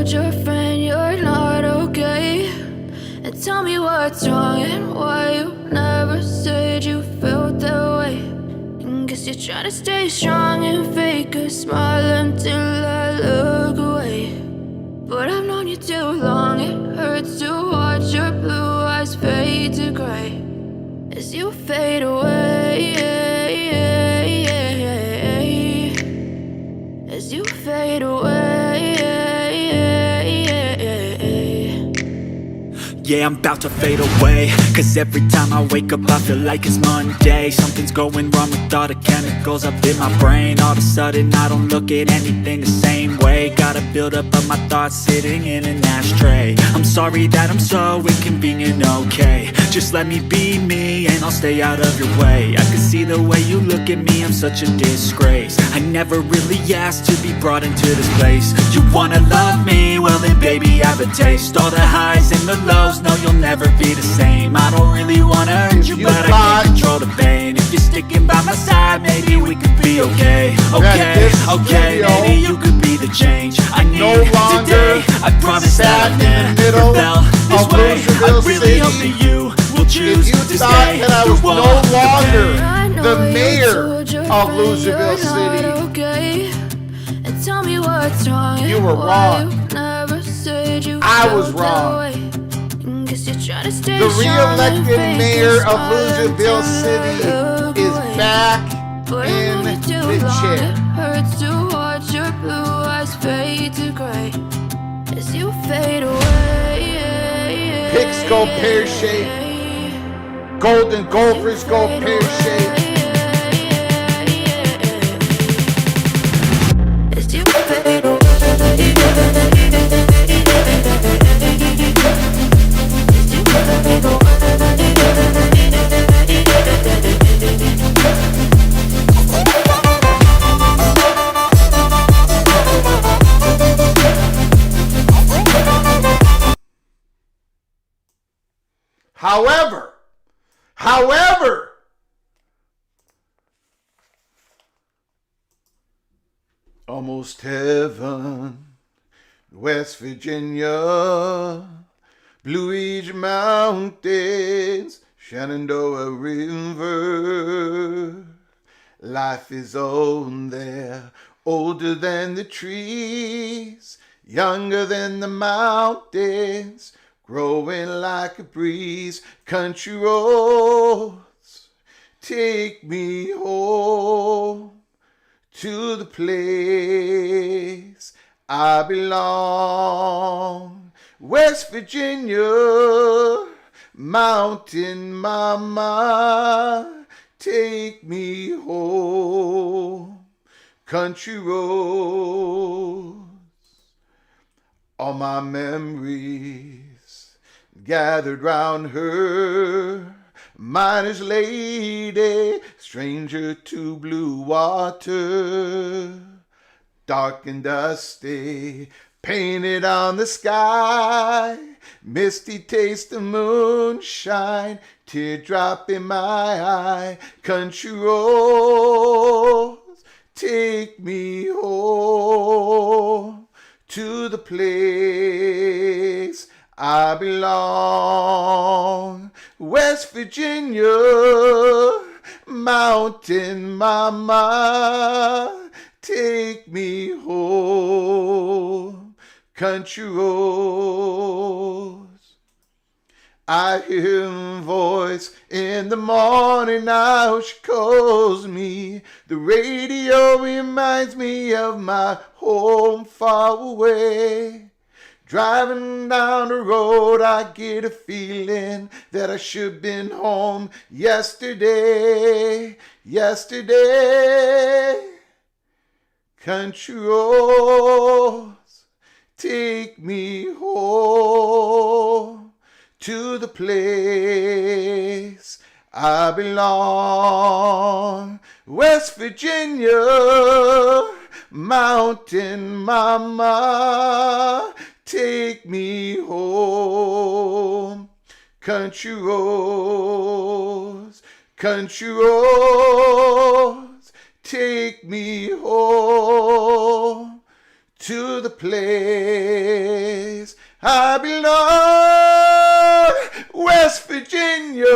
told your friend you're not okay? And tell me what's wrong and why you never said you felt that way. And guess you're trying to stay strong and fake a smile until I look away. But I've known you too long, it hurts to watch your blue eyes fade to gray as you fade away, as you fade away. Yeah, I'm about to fade away, cause every time I wake up I feel like it's Monday. Something's going wrong with all the chemicals up in my brain. All of a sudden I don't look at anything the same way. Got a buildup of my thoughts sitting in an ashtray. I'm sorry that I'm so inconvenient, okay? Just let me be me and I'll stay out of your way. I can see the way you look at me, I'm such a disgrace. I never really asked to be brought into this place. You wanna love me? Well then baby have a taste. All the highs and the lows, no, you'll never be the same. I don't really wanna hurt you, but I can't control the pain. If you're sticking by my side, maybe we could be okay. Okay, maybe you could be the change I need today. I promise that I'll never rebel this way. I really hope that you will choose to stay. That I was no longer the mayor of Louisville City, and tell me what's wrong. You were wrong. I was wrong. The re-elected mayor of Louisville City is back in the chair. Hurts to watch your blue eyes fade to gray as you fade away. Pigs go pear-shaped. Golden gophers go pear-shaped. As you fade away. However, almost heaven, West Virginia, Blue Ridge Mountains, Shenandoah River. Life is on there, older than the trees, younger than the mountains, growing like a breeze. Country roads, take me home to the place I belong. West Virginia, mountain mama, take me home. Country roads, all my memories gathered round her. Miner's lady, stranger to blue water, dark and dusty, painted on the sky. Misty taste of moonshine, teardrop in my eye. Country roads, take me home to the place I belong. West Virginia, mountain mama, take me home. Country roads, I hear a voice in the morning now, she calls me. The radio reminds me of my home far away. Driving down the road, I get a feeling that I should have been home yesterday. Country roads, take me home to the place I belong. West Virginia, mountain mama, take me home. Country roads, take me home to the place I belong, West Virginia,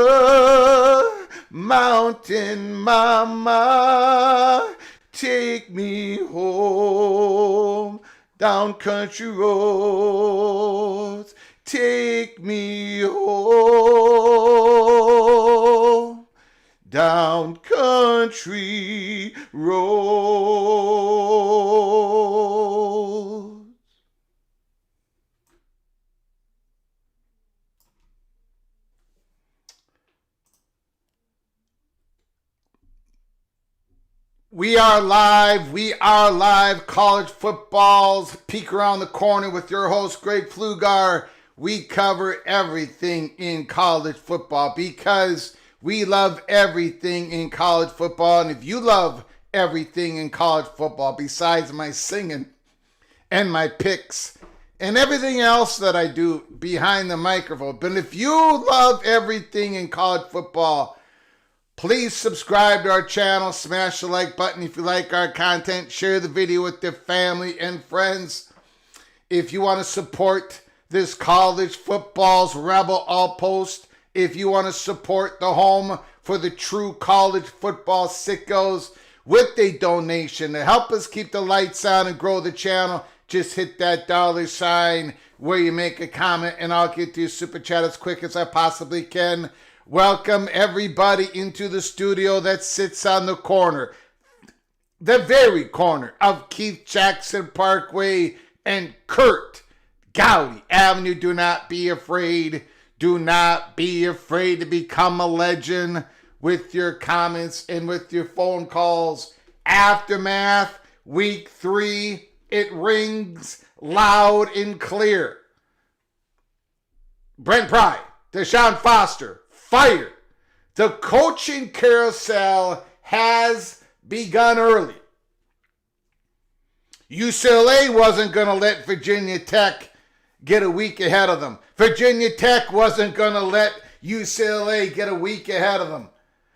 Mountain Mama, take me home, down country roads, take me home, down country roads. We are live, college football's peek around the corner with your host, Greg Pflugar. We cover everything in college football because we love everything in college football. And if you love everything in college football, besides my singing and my picks and everything else that I do behind the microphone, but if you love everything in college football, please subscribe to our channel, smash the like button if you like our content, share the video with your family and friends. If you want to support this college football's rebel outpost, if you want to support the home for the true college football sickos with a donation to help us keep the lights on and grow the channel, just hit that $sign where you make a comment and I'll get to your super chat as quick as I possibly can. Welcome everybody into the studio that sits on the corner, the very corner of Keith Jackson Parkway and Kurt Gowdy Avenue. Do not be afraid. Do not be afraid to become a legend with your comments and with your phone calls. Aftermath, week 3, it rings loud and clear. Brent Pry, Deshaun Foster, fired. The coaching carousel has begun early. UCLA wasn't going to let Virginia Tech get a week ahead of them. Virginia Tech wasn't going to let UCLA get a week ahead of them.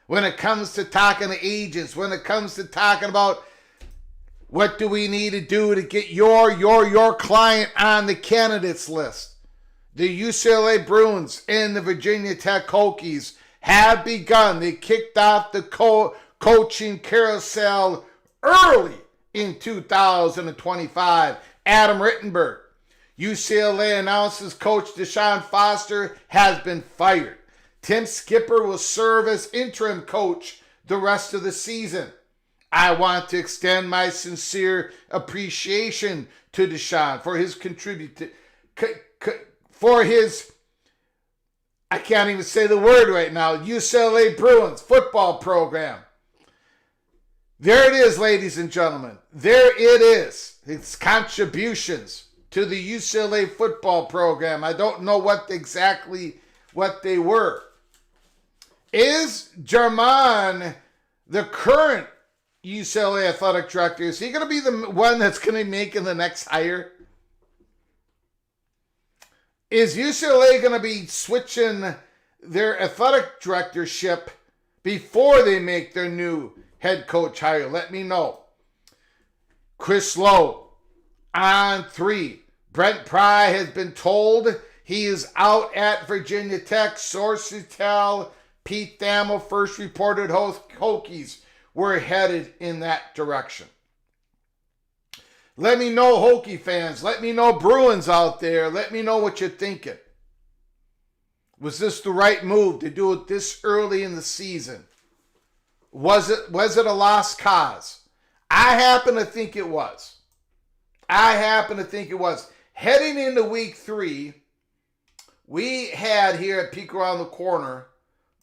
When it comes to talking to agents, when it comes to talking about what do we need to do to get your client on the candidates list, the UCLA Bruins and the Virginia Tech Hokies have begun. They kicked off the coaching carousel early in 2025. Adam Rittenberg, UCLA announces coach Deshaun Foster has been fired. Tim Skipper will serve as interim coach the rest of the season. I want to extend my sincere appreciation to Deshaun for his I can't even say the word right now, UCLA Bruins football program. There it is, ladies and gentlemen. There it is. Its contributions to the UCLA football program. I don't know exactly what they were. Is German, the current UCLA athletic director, is he going to be the one that's going to be making the next hire? Is UCLA going to be switching their athletic directorship before they make their new head coach hire? Let me know. Chris Lowe on 3. Brent Pry has been told he is out at Virginia Tech. Sources tell Pete Thamel first reported Hokies were headed in that direction. Let me know, Hokie fans. Let me know, Bruins out there. Let me know what you're thinking. Was this the right move to do it this early in the season? Was it a lost cause? I happen to think it was. Heading into week 3, we had here at Peek Around the Corner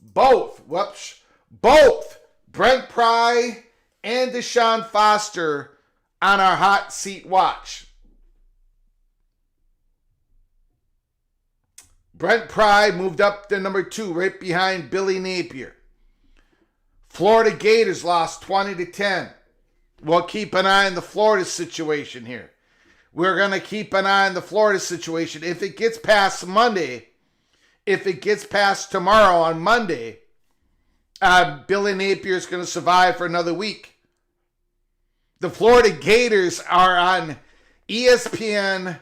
both Brent Pry and Deshaun Foster on our hot seat watch. Brent Pry moved up to number 2, right behind Billy Napier. Florida Gators lost 20-10. We'll keep an eye on the Florida situation here. We're going to keep an eye on the Florida situation. If it gets past Monday, if it gets past tomorrow on Monday, Billy Napier is going to survive for another week. The Florida Gators are on ESPN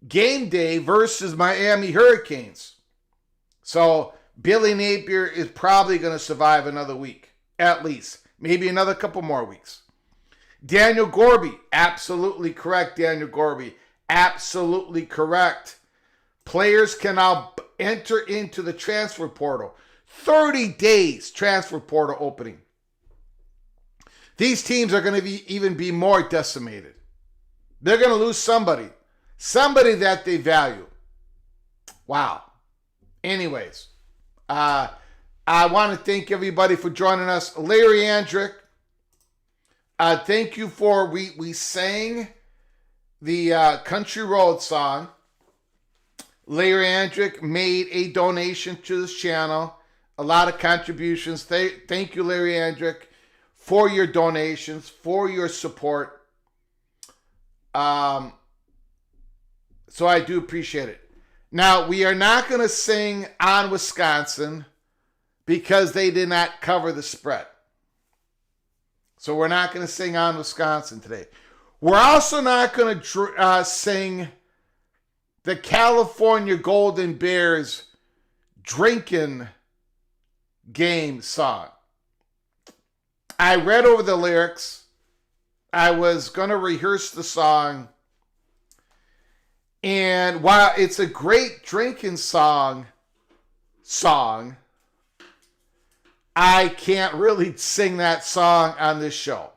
Game Day versus Miami Hurricanes. So Billy Napier is probably going to survive another week, at least. Maybe another couple more weeks. Daniel Gorby, absolutely correct, Daniel Gorby. Absolutely correct. Players can now enter into the transfer portal. 30 days transfer portal opening. These teams are going to even be more decimated. They're going to lose somebody that they value. Wow. Anyways, I want to thank everybody for joining us. Larry Andrick, thank you for, we sang the Country Road song. Larry Andrick made a donation to this channel. A lot of contributions. Thank you, Larry Andrick, for your donations, for your support. So I do appreciate it. Now, we are not going to sing On Wisconsin because they did not cover the spread. So we're not going to sing On Wisconsin today. We're also not going to sing the California Golden Bears drinking game song. I read over the lyrics. I was going to rehearse the song. And while it's a great drinking song, I can't really sing that song on this show.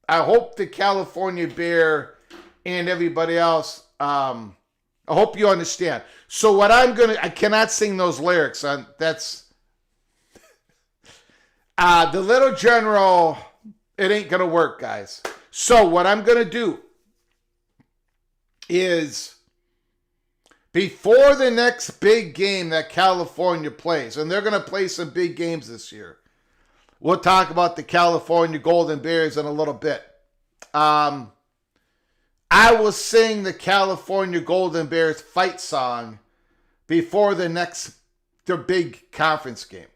I hope the California Bear and everybody else, I hope you understand. So what I cannot sing those lyrics. That's, the Little General, it ain't going to work, guys. So what I'm going to do is, before the next big game that California plays, and they're going to play some big games this year. We'll talk about the California Golden Bears in a little bit. I will sing the California Golden Bears fight song before the big conference game.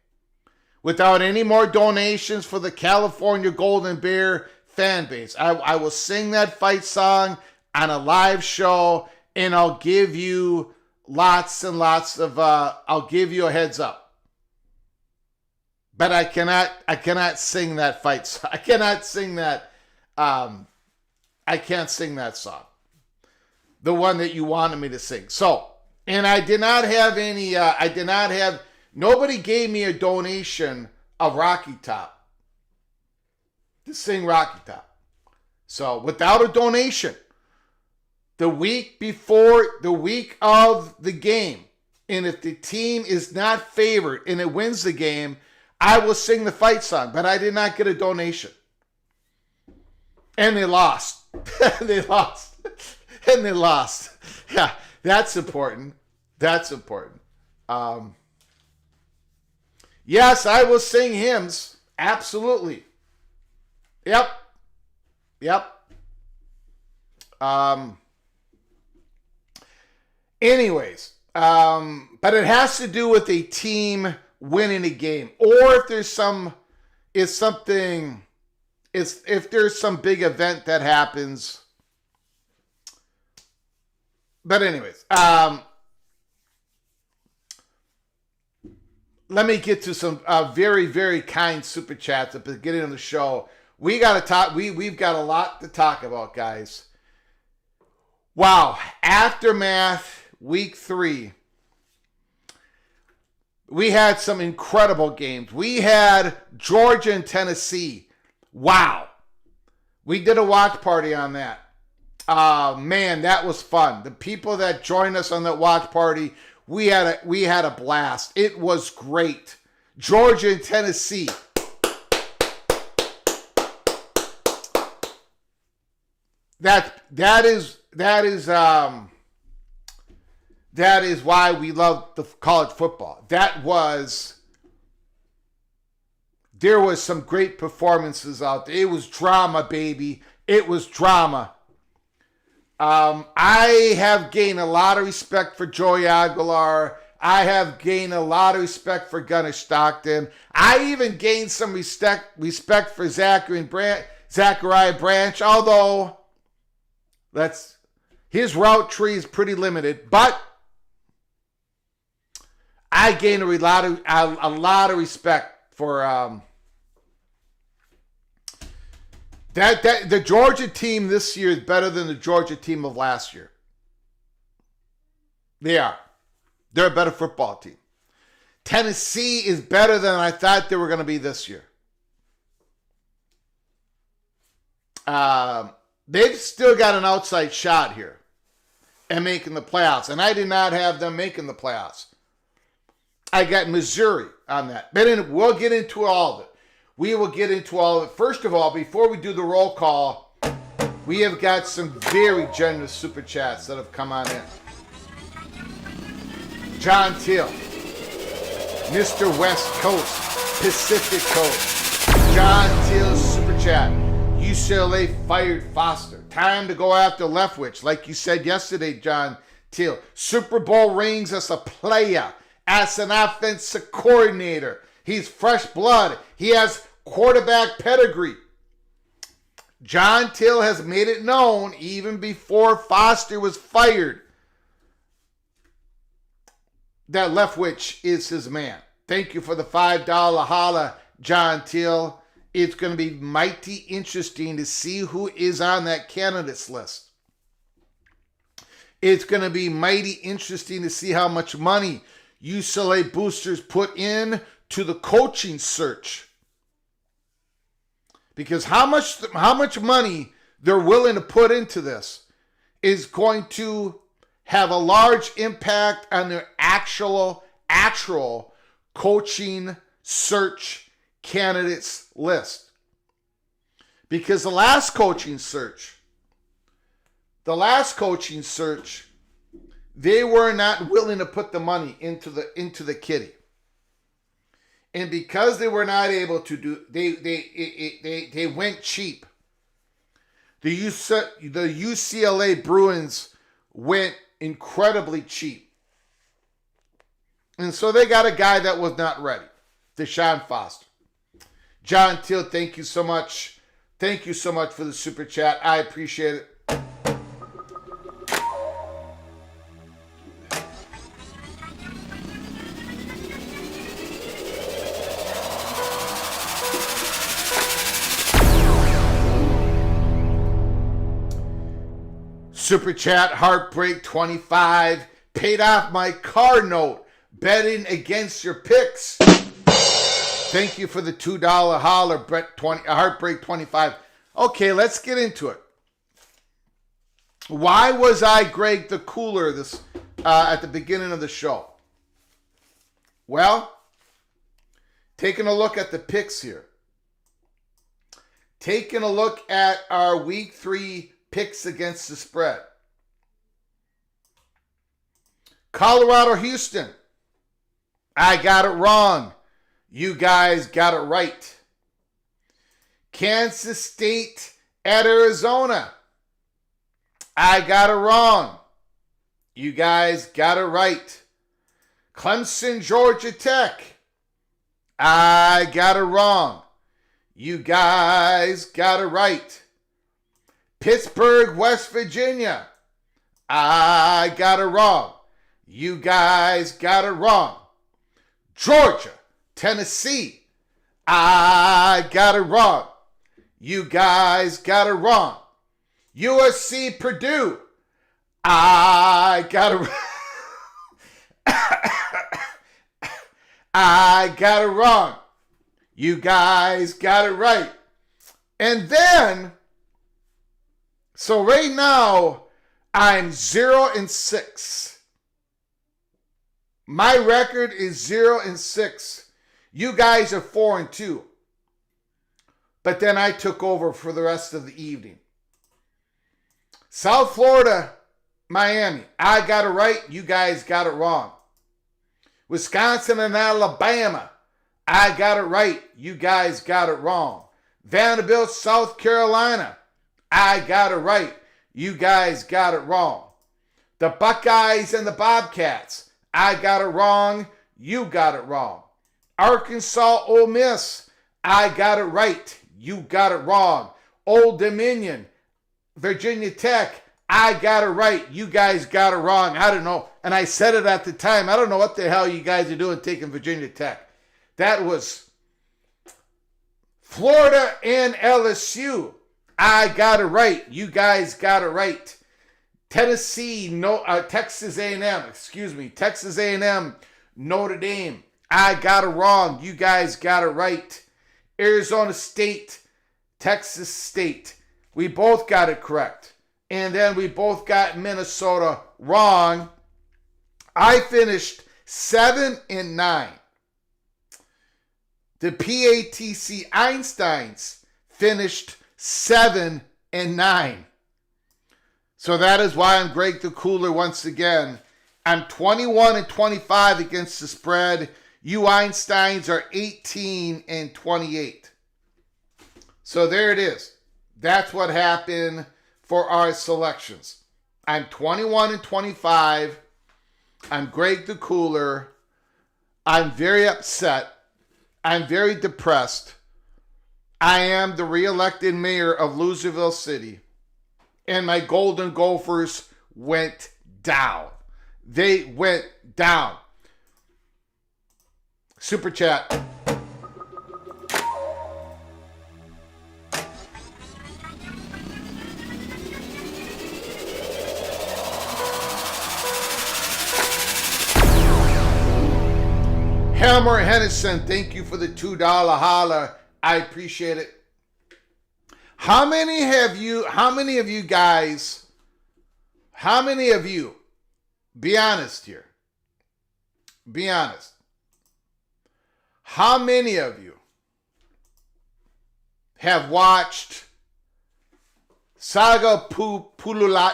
Without any more donations for the California Golden Bear fan base. I will sing that fight song on a live show, and I'll give you lots and lots of, I'll give you a heads up. But I cannot sing that fight song. I cannot sing that, I can't sing that song. The one that you wanted me to sing. So, and I did not have any, nobody gave me a donation of Rocky Top to sing Rocky Top. So, without a donation, the week of the game, and if the team is not favored and it wins the game, I will sing the fight song, but I did not get a donation. And they lost. They lost. And they lost. Yeah, that's important. That's important. Yes, I will sing hymns. Absolutely. Yep. Anyways, but it has to do with a team winning a game, or if there's if there's some big event that happens. But anyways, let me get to some very, very kind super chats at the beginning of the show. We got to talk. We've got a lot to talk about, guys. Wow. Aftermath week 3. We had some incredible games. We had Georgia and Tennessee. Wow. We did a watch party on that. Man, that was fun. The people that joined us on that watch party, we had a blast. It was great. Georgia and Tennessee. That is why we love the college football. There was some great performances out there. It was drama, baby. It was drama. I have gained a lot of respect for Joey Aguilar. I have gained a lot of respect for Gunnar Stockton. I even gained some respect for Zachariah Branch, although His route tree is pretty limited, but I gain a lot of respect for the Georgia team this year is better than the Georgia team of last year. They are. They're a better football team. Tennessee is better than I thought they were going to be this year. They've still got an outside shot here and making the playoffs. And I did not have them making the playoffs. I got Missouri on that. But we'll get into all of it. We will get into all of it. First of all, before we do the roll call, we have got some very generous super chats that have come on in. John Till, Mr. West Coast, Pacific Coast. John Till super chat. UCLA fired Foster. Time to go after Leftwich. Like you said yesterday, John Till. Super Bowl rings as a player, as an offensive coordinator. He's fresh blood. He has quarterback pedigree. John Till has made it known even before Foster was fired that Leftwich is his man. Thank you for the $5 holla, John Till. It's going to be mighty interesting to see who is on that candidates list. It's going to be mighty interesting to see how much money UCLA boosters put in to the coaching search. Because how much money they're willing to put into this is going to have a large impact on their actual coaching search candidates list. Because the last coaching search, they were not willing to put the money into the kitty. And because they were not able to do, they went cheap. The UCLA Bruins went incredibly cheap. And so they got a guy that was not ready. Deshaun Foster. John Till, thank you so much. Thank you so much for the super chat. I appreciate it. Super chat, Heartbreak 25. Paid off my car note betting against your picks. Thank you for the $2 holler, Brent. Heartbreak 25. Okay, let's get into it. Why was I Greg the Cooler this at the beginning of the show? Well, taking a look at the picks here. Taking a look at our week 3 picks against the spread. Colorado, Houston. I got it wrong. You guys got it right. Kansas State at Arizona. I got it wrong. You guys got it right. Clemson, Georgia Tech. I got it wrong. You guys got it right. Pittsburgh, West Virginia. I got it wrong. You guys got it wrong. Georgia, Tennessee. I got it wrong. You guys got it wrong. USC, Purdue. I got it I got it wrong. You guys got it right. And then, so right now, I'm 0-6. My record is 0-6. You guys are 4-2. But then I took over for the rest of the evening. South Florida, Miami. I got it right. You guys got it wrong. Wisconsin and Alabama. I got it right. You guys got it wrong. Vanderbilt, South Carolina. I got it right. You guys got it wrong. The Buckeyes and the Bobcats. I got it wrong. You got it wrong. Arkansas, Ole Miss. I got it right. You got it wrong. Old Dominion, Virginia Tech. I got it right. You guys got it wrong. I don't know. And I said it at the time. I don't know what the hell you guys are doing taking Virginia Tech. That was Florida and LSU. I got it right. You guys got it right. Texas A&M, Notre Dame. I got it wrong. You guys got it right. Arizona State, Texas State. We both got it correct. And then we both got Minnesota wrong. I finished 7-9. The PATC Einsteins finished 7-9. So that is why I'm Greg the Cooler once again. I'm 21-25 against the spread. You Einsteins are 18-28. So there it is. That's what happened for our selections. I'm 21-25. I'm Greg the Cooler. I'm very upset. I'm very depressed. I am the re-elected mayor of Loserville City. And my Golden Gophers went down. They went down. Super chat. Helmer Hennison, thank you for the $2 holla. I appreciate it. How many of you, be honest here. Be honest. How many of you have watched Saga Pululate?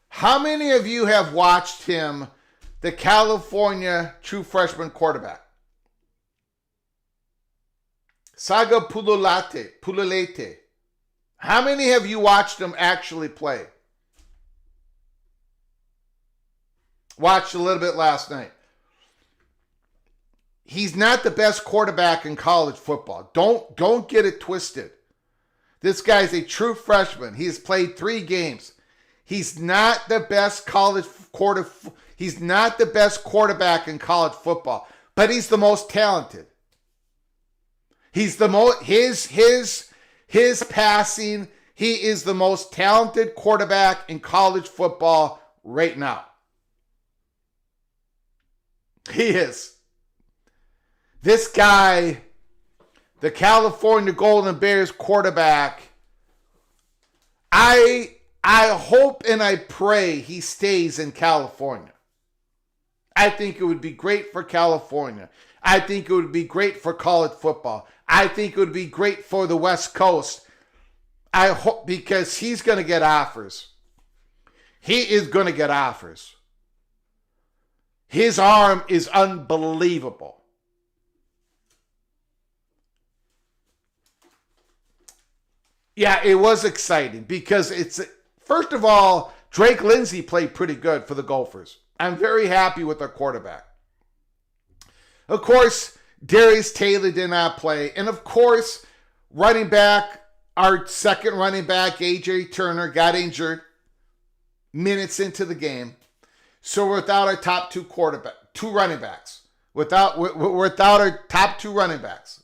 How many of you have watched him, the California true freshman quarterback? Saga Pululate. How many have you watched him actually play? Watched a little bit last night. He's not the best quarterback in college football. Don't get it twisted. This guy's a true freshman. He's played 3 games. He's not the best He's not the best quarterback in college football, but he's the most talented. He's the most his passing. He is the most talented quarterback in college football right now. He is. This guy, the California Golden Bears quarterback, I hope and I pray he stays in California. I think it would be great for California. I think it would be great for college football. I think it would be great for the West Coast. I hope, because he's going to get offers. He is going to get offers. His arm is unbelievable. Yeah, it was exciting because first of all, Drake Lindsey played pretty good for the Gophers. I'm very happy with their quarterback. Of course, Darius Taylor did not play. And of course, running back, our second running back, A.J. Turner, got injured minutes into the game. So we're without our top two running backs. Without our top 2 running backs.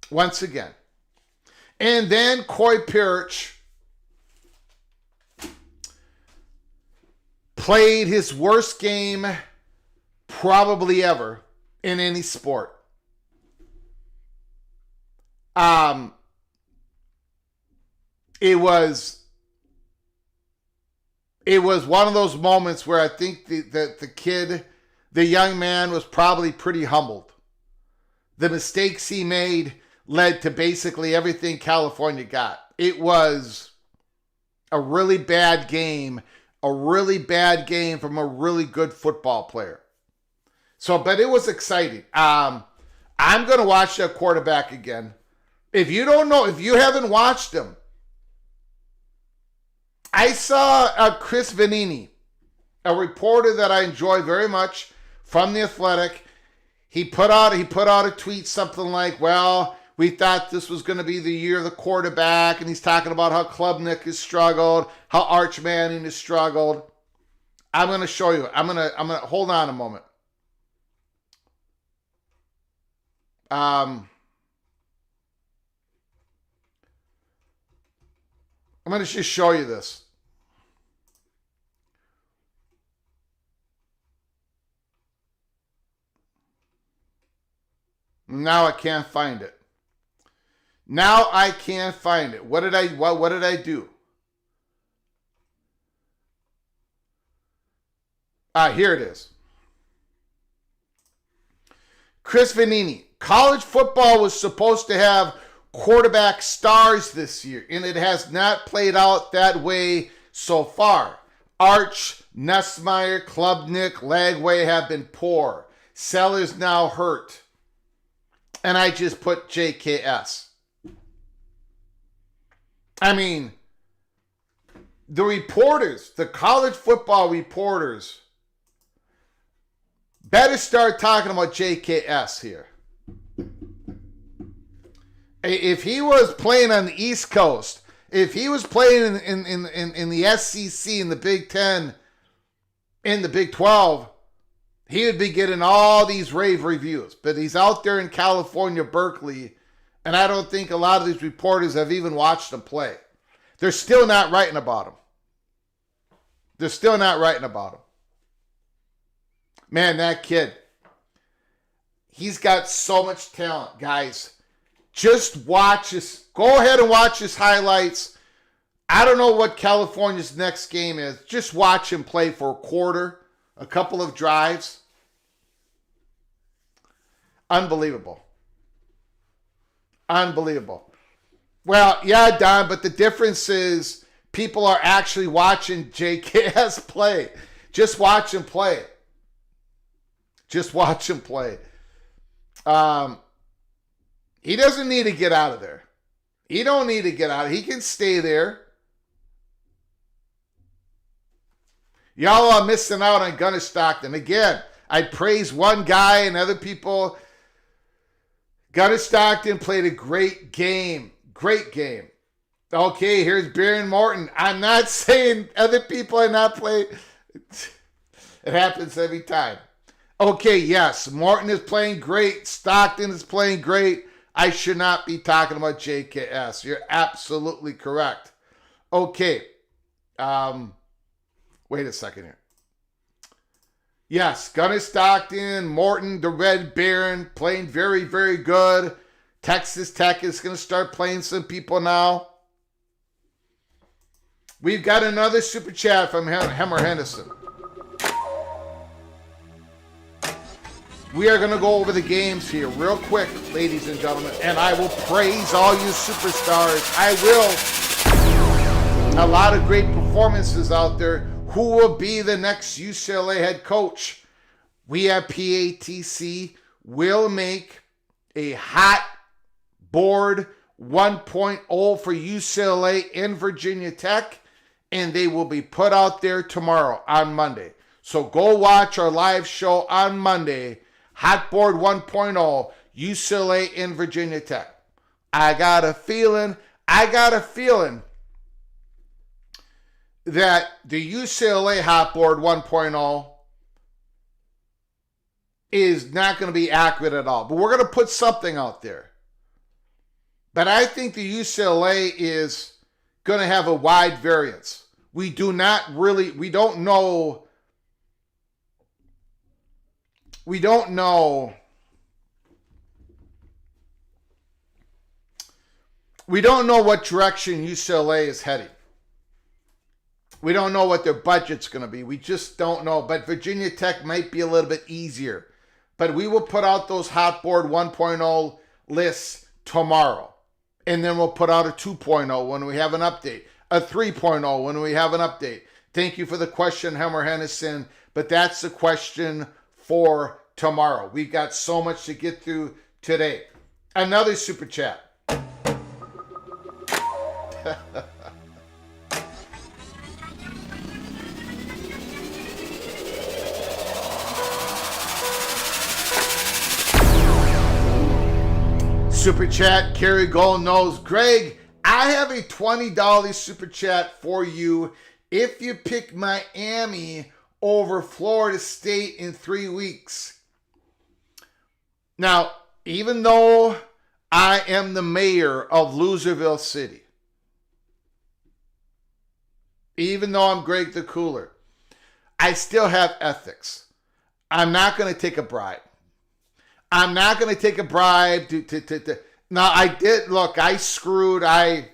Once again. And then Coy Pirich played his worst game probably ever in any sport. It was one of those moments where I think the young man was probably pretty humbled. The mistakes he made led to basically everything California got. It was a really bad game from a really good football player. So, but it was exciting. I'm going to watch that quarterback again. If you haven't watched him, I saw Chris Vanini, a reporter that I enjoy very much from The Athletic. He put out a tweet, something like, well, We thought this was going to be the year of the quarterback, and he's talking about how Klubnik has struggled, how Arch Manning has struggled. I'm going to show you. I'm going to hold on a moment. I'm going to just show you this. Now I can't find it. Now I can't find it. What did I do? Here it is. Chris Vanini. College football was supposed to have quarterback stars this year, and it has not played out that way so far. Arch, Nussmeier, Klubnik, Lagway have been poor. Sellers now hurt. And I just put JKS. I mean, the reporters, the college football reporters, better start talking about JKS here. If he was playing on the East Coast, if he was playing in the SEC, in the Big Ten, in the Big 12, he would be getting all these rave reviews. But he's out there in California, Berkeley, and I don't think a lot of these reporters have even watched him play. They're still not writing about him. They're still not writing about him. Man, that kid, he's got so much talent, guys. Just watch his, go ahead and watch his highlights. I don't know what California's next game is. Just watch him play for a quarter, a couple of drives. Unbelievable. Unbelievable. Well, yeah, Don, but the difference is people are actually watching JKS play. Just watch him play. Just watch him play. He doesn't need to get out of there. He don't need to get out. He can stay there. Y'all are missing out on Gunnar Stockton. Again, I praise one guy and other people. Gunnar Stockton played a great game. Great game. Okay, here's Baron Morton. I'm not saying other people are not playing. It happens every time. Okay, yes, Morton is playing great. Stockton is playing great. I should not be talking about JKS. You're absolutely correct. Okay. Wait a second here. Yes, Gunnar Stockton, Morton, the Red Baron, playing very, very good. Texas Tech is going to start playing some people now. We've got another super chat from Hemmer Henderson. We are going to go over the games here real quick, ladies and gentlemen, and I will praise all you superstars. I will. A lot of great performances out there. Who will be the next UCLA head coach? We at PATC will make a hot board 1.0 for UCLA and Virginia Tech, and they will be put out there tomorrow on Monday. So go watch our live show on Monday, Hot Board 1.0, UCLA and Virginia Tech. I got a feeling that the UCLA Hot Board 1.0 is not going to be accurate at all. But we're going to put something out there. But I think the UCLA is going to have a wide variance. We don't know what direction UCLA is heading. We don't know what their budget's going to be. We just don't know. But Virginia Tech might be a little bit easier. But we will put out those Hot Board 1.0 lists tomorrow. And then we'll put out a 2.0 when we have an update. A 3.0 when we have an update. Thank you for the question, Hemmer Hennison. But that's the question for tomorrow. We've got so much to get through today. Another super chat. Super chat, Kerry Gold knows. Greg, I have a $20 super chat for you if you pick Miami over Florida State in 3 weeks. Now, even though I am the mayor of Loserville City, even though I'm Greg the Cooler, I still have ethics. I'm not going to take a bribe. I'm not going to take a bribe to. Now, I did, look, I screwed, I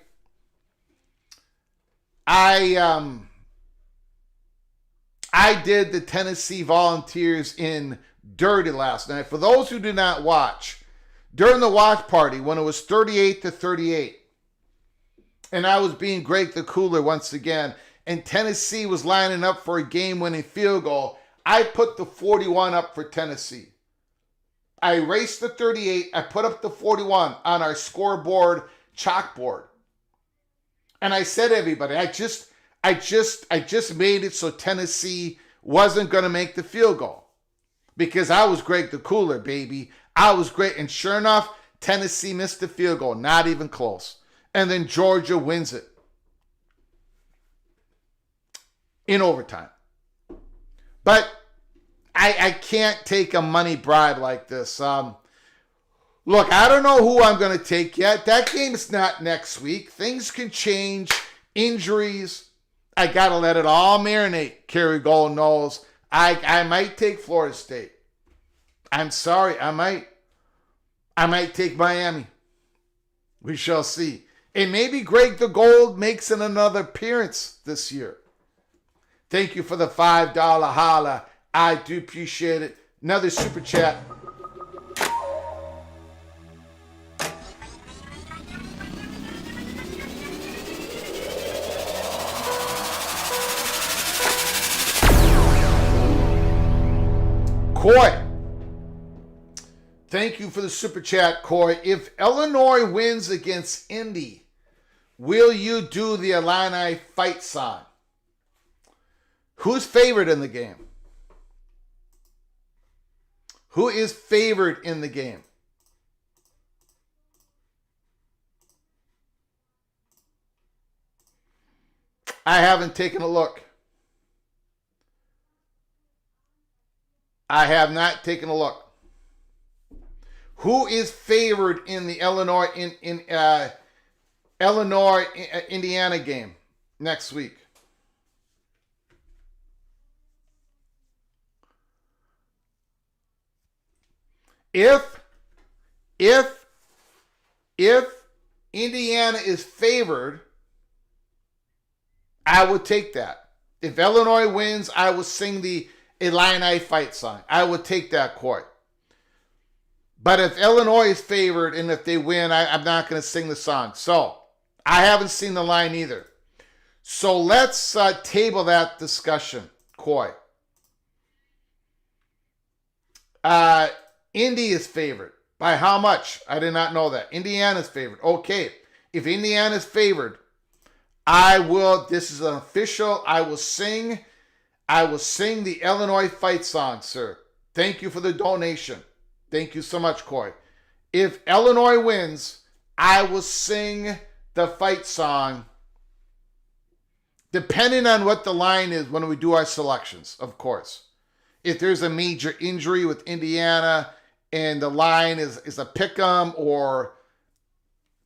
did the Tennessee Volunteers in dirty last night. For those who did not watch, during the watch party, when it was 38-38, and I was being Greg the Cooler once again, and Tennessee was lining up for a game-winning field goal, I put the 41 up for Tennessee. I erased the 38. I put up the 41 on our scoreboard chalkboard. And I said to everybody, I just made it so Tennessee wasn't going to make the field goal. Because I was Greg the Cooler, baby. I was great. And sure enough, Tennessee missed the field goal. Not even close. And then Georgia wins it in overtime. But I can't take a money bribe like this. Look, I don't know who I'm going to take yet. That game's not next week. Things can change. Injuries. I got to let it all marinate. Kerry Gold knows. I might take Florida State. I'm sorry. I might take Miami. We shall see. And maybe Greg the Gold makes another appearance this year. Thank you for the $5 holla. I do appreciate it. Another super chat. Coy. Thank you for the super chat, Coy. If Illinois wins against Indy, will you do the Illini fight song? Who's favored in the game? Who is favored in the game? I haven't taken a look. I have not taken a look. Who is favored in the Illinois Indiana game next week? If Indiana is favored, I would take that. If Illinois wins, I will sing the Illini fight song. I would take that court. But if Illinois is favored and if they win, I'm not going to sing the song. So I haven't seen the line either. So let's table that discussion, Coy. Indy is favored. By how much? I did not know that. Indiana's favored. Okay. If Indiana's favored, I will, this is an official, I will sing the Illinois fight song, sir. Thank you for the donation. Thank you so much, Coy. If Illinois wins, I will sing the fight song, depending on what the line is when we do our selections, of course. If there's a major injury with Indiana and the line is a pick 'em, or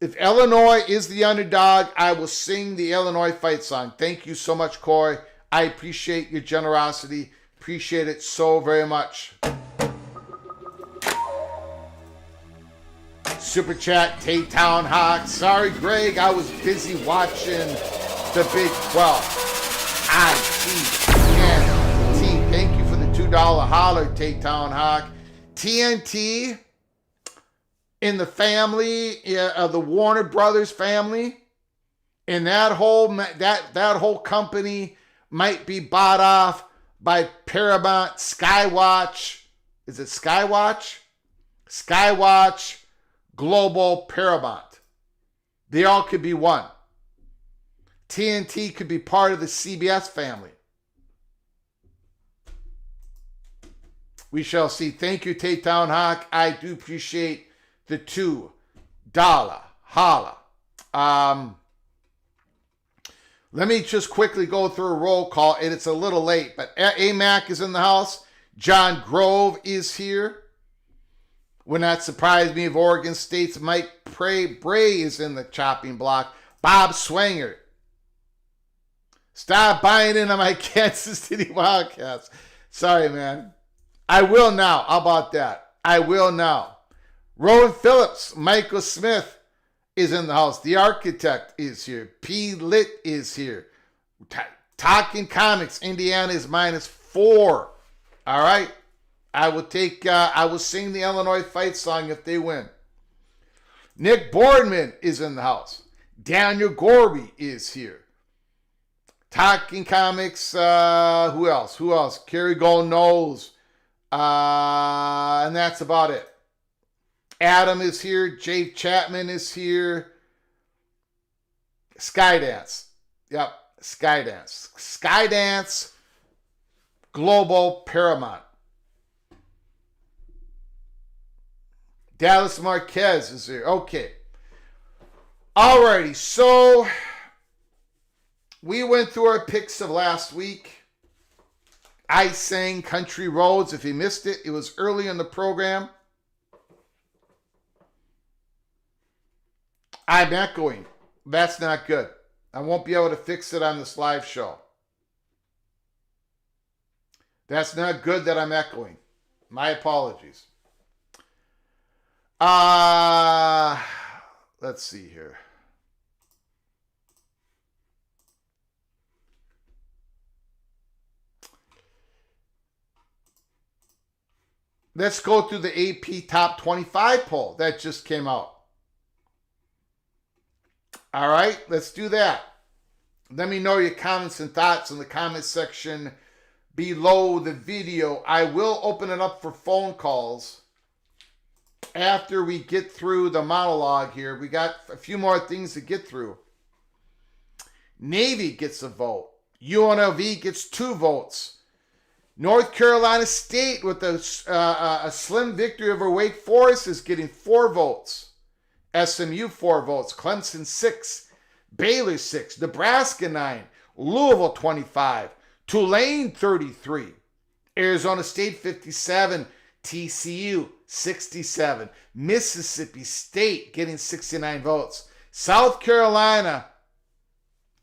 if Illinois is the underdog, I will sing the Illinois fight song. Thank you so much, Coy. I appreciate your generosity. Appreciate it so very much. Super chat, Taytown Hawk. Sorry, Greg, I was busy watching the Big 12 on TNT. Thank you for the $2 holler, Taytown Hawk. TNT in the family of the Warner Brothers family, and that whole company might be bought off by Paramount, Skywatch. Is it Skywatch? Skywatch, Global, Paramount. They all could be one. TNT could be part of the CBS family. We shall see. Thank you, Taytown Hawk. I do appreciate the $2 Dala, Hala. Let me just quickly go through a roll call, and it's a little late, but AMAC is in the house. John Grove is here. Would not surprise me if Oregon State's Mike Bray is in the chopping block. Bob Swanger. Stop buying into my Kansas City Wildcats. Sorry, man. I will now. How about that? I will now. Rowan Phillips, Michael Smith is in the house. The Architect is here. P. Lit is here. Talking Comics, Indiana is -4. All right. I will sing the Illinois fight song if they win. Nick Boardman is in the house. Daniel Gorby is here. Talking Comics, who else? Kerry Gold knows. And that's about it. Adam is here. Jay Chapman is here. Skydance. Yep, Skydance. Skydance Global Paramount. Dallas Marquez is here. Okay. Alrighty, so we went through our picks of last week. I sang Country Roads. If you missed it, it was early in the program. I'm echoing. That's not good. I won't be able to fix it on this live show. That's not good that I'm echoing. My apologies. Let's see here. Let's go through the AP Top 25 poll that just came out. All right, let's do that. Let me know your comments and thoughts in the comment section below the video. I will open it up for phone calls after we get through the monologue here. We got a few more things to get through. Navy gets a vote. UNLV gets 2 votes. North Carolina State with a slim victory over Wake Forest is getting 4 votes. SMU 4 votes. Clemson 6. Baylor 6. Nebraska 9. Louisville 25. Tulane 33. Arizona State 57. TCU 67. Mississippi State getting 69 votes. South Carolina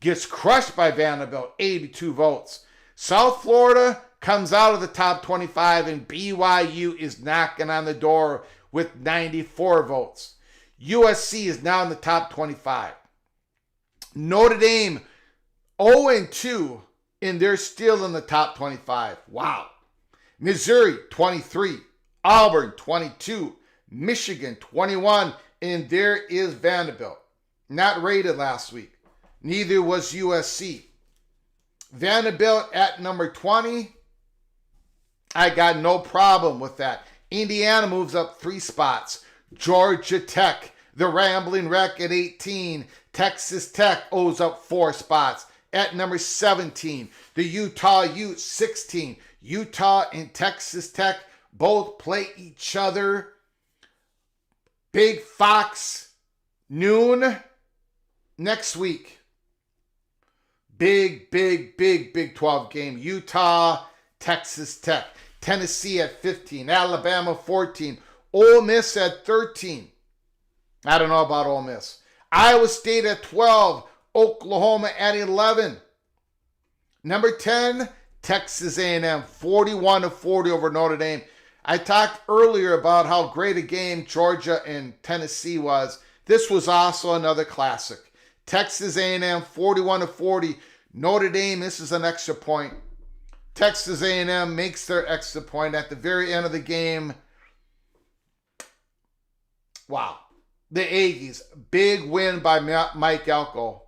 gets crushed by Vanderbilt, 82 votes. South Florida comes out of the top 25, and BYU is knocking on the door with 94 votes. USC is now in the top 25. Notre Dame 0-2, and they're still in the top 25. Wow. Missouri 23. Auburn 22. Michigan 21. And there is Vanderbilt. Not rated last week. Neither was USC. Vanderbilt at number 20. I got no problem with that. Indiana moves up 3 spots. Georgia Tech, the Rambling Wreck at 18. Texas Tech owes up 4 spots at number 17. The Utah Utes 16. Utah and Texas Tech both play each other. Big Fox noon next week. Big 12 game. Utah, Texas Tech. Tennessee at 15. Alabama 14. Ole Miss at 13. I don't know about Ole Miss. Iowa State at 12. Oklahoma at 11. Number 10, Texas A&M, 41-40 over Notre Dame. I talked earlier about how great a game Georgia and Tennessee was. This was also another classic. Texas A&M, 41-40. Notre Dame misses an extra point. Texas A&M makes their extra point at the very end of the game. Wow. The Aggies, big win by Mike Elko.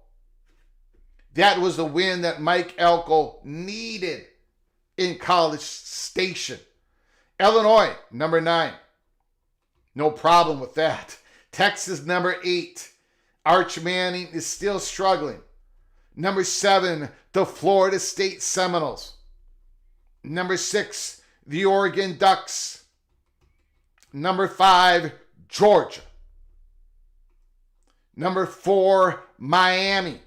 That was the win that Mike Elko needed in College Station. Illinois, number 9. No problem with that. Texas, number 8. Arch Manning is still struggling. Number 7, the Florida State Seminoles. Number 6, the Oregon Ducks. Number 5, Georgia. Number 4, Miami.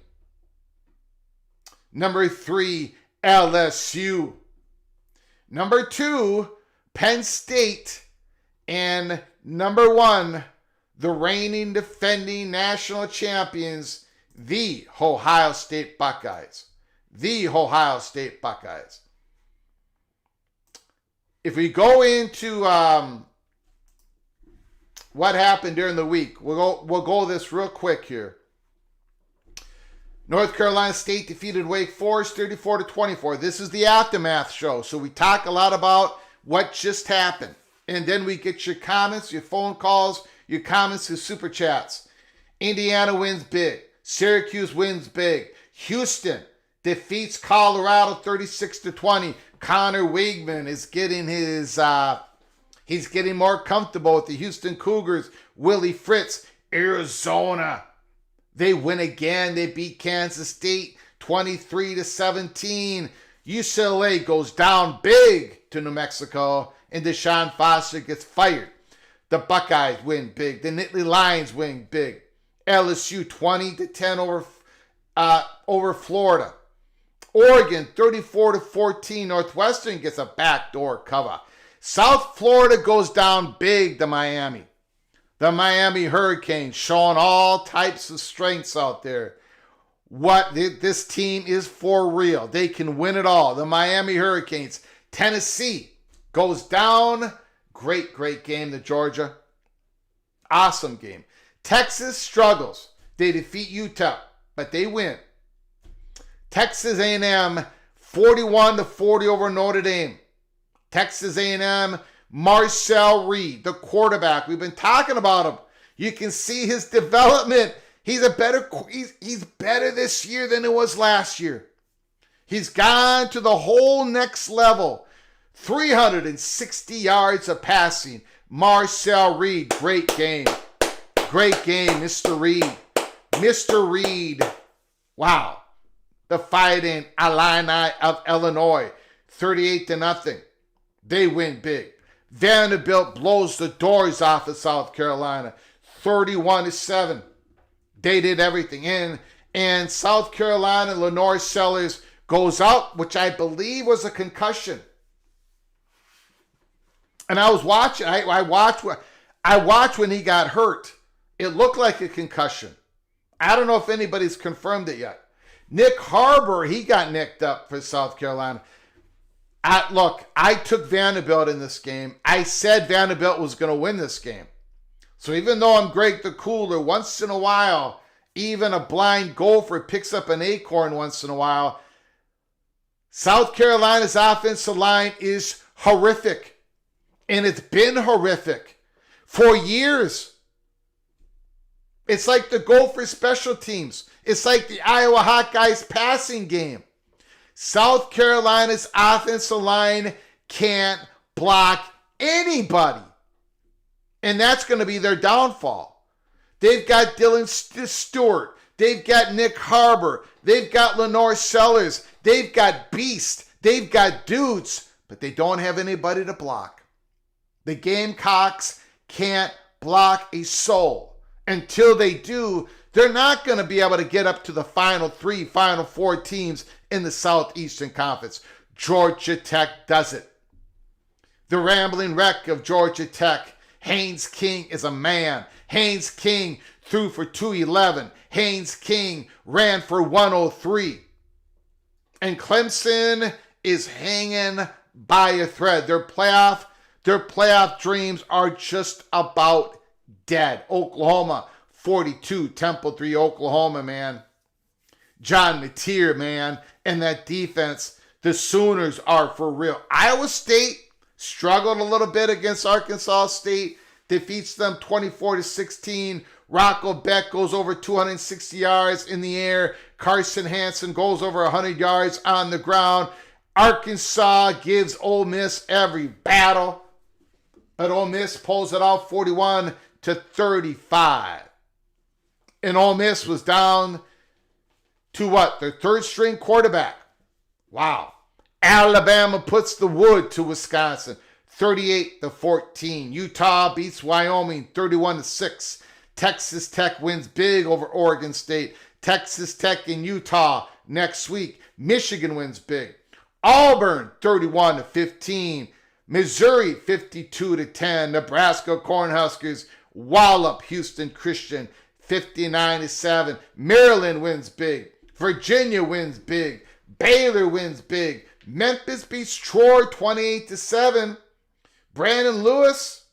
Number 3, LSU. Number 2, Penn State. And number 1, the reigning defending national champions, the Ohio State Buckeyes. The Ohio State Buckeyes. If we go into what happened during the week, we'll go this real quick here. North Carolina State defeated Wake Forest 34-24. This is the aftermath show, so we talk a lot about what just happened. And then we get your comments, your phone calls, your comments, your super chats. Indiana wins big. Syracuse wins big. Houston defeats Colorado 36-20. Connor Weigman is getting he's getting more comfortable with the Houston Cougars. Willie Fritz, Arizona. They win again. They beat Kansas State 23-17. UCLA goes down big to New Mexico, and Deshaun Foster gets fired. The Buckeyes win big. The Nittany Lions win big. LSU 20-10 over Florida. Oregon 34-14. Northwestern gets a backdoor cover. South Florida goes down big to Miami. The Miami Hurricanes showing all types of strengths out there. This team is for real. They can win it all. The Miami Hurricanes. Tennessee goes down. Great game to Georgia. Awesome game. Texas struggles. They defeat Utah, but they win. Texas A&M 41-40 over Notre Dame. Texas A&M, Marcel Reed, the quarterback. We've been talking about him. You can see his development. He's better this year than it was last year. He's gone to the whole next level. 360 yards of passing. Marcel Reed, great game. Great game, Mr. Reed. Mr. Reed. Wow. The Fighting Illini of Illinois, 38-0. They win big. Vanderbilt blows the doors off of South Carolina, 31-7. They did everything. And South Carolina, Lenore Sellers goes out, which I believe was a concussion. And I was watching. I watched when he got hurt. It looked like a concussion. I don't know if anybody's confirmed it yet. Nick Harbor, he got nicked up for South Carolina. I took Vanderbilt in this game. I said Vanderbilt was going to win this game. So even though I'm Greg the Cooler, once in a while, even a blind gopher picks up an acorn once in a while. South Carolina's offensive line is horrific. And it's been horrific for years. It's like the Gopher special teams. It's like the Iowa Hawkeyes passing game. South Carolina's offensive line can't block anybody. And that's going to be their downfall. They've got Dylan Stewart. They've got Nick Harbor. They've got Lenore Sellers. They've got Beast. They've got dudes. But they don't have anybody to block. The Gamecocks can't block a soul. Until they do, they're not going to be able to get up to the final 3, final 4 teams in the Southeastern Conference. Georgia Tech does it. The rambling wreck of Georgia Tech. Haynes King is a man. Haynes King threw for 211. Haynes King ran for 103. And Clemson is hanging by a thread. Their playoff dreams are just about dead. Oklahoma 42, Temple 3, Oklahoma, man. John Mateer, man. And that defense, the Sooners are for real. Iowa State struggled a little bit against Arkansas State. Defeats them 24-16. Rocco Beck goes over 260 yards in the air. Carson Hansen goes over 100 yards on the ground. Arkansas gives Ole Miss every battle. But Ole Miss pulls it out 41-35. And Ole Miss was down to what? Their third string quarterback. Wow. Alabama puts the wood to Wisconsin, 38-14. Utah beats Wyoming 31-6. Texas Tech wins big over Oregon State. Texas Tech in Utah next week. Michigan wins big. Auburn 31-15. Missouri 52-10. Nebraska Cornhuskers wallop Houston Christian 59-7. Maryland wins big. Virginia wins big. Baylor wins big. Memphis beats Troy 28-7. Brandon Lewis,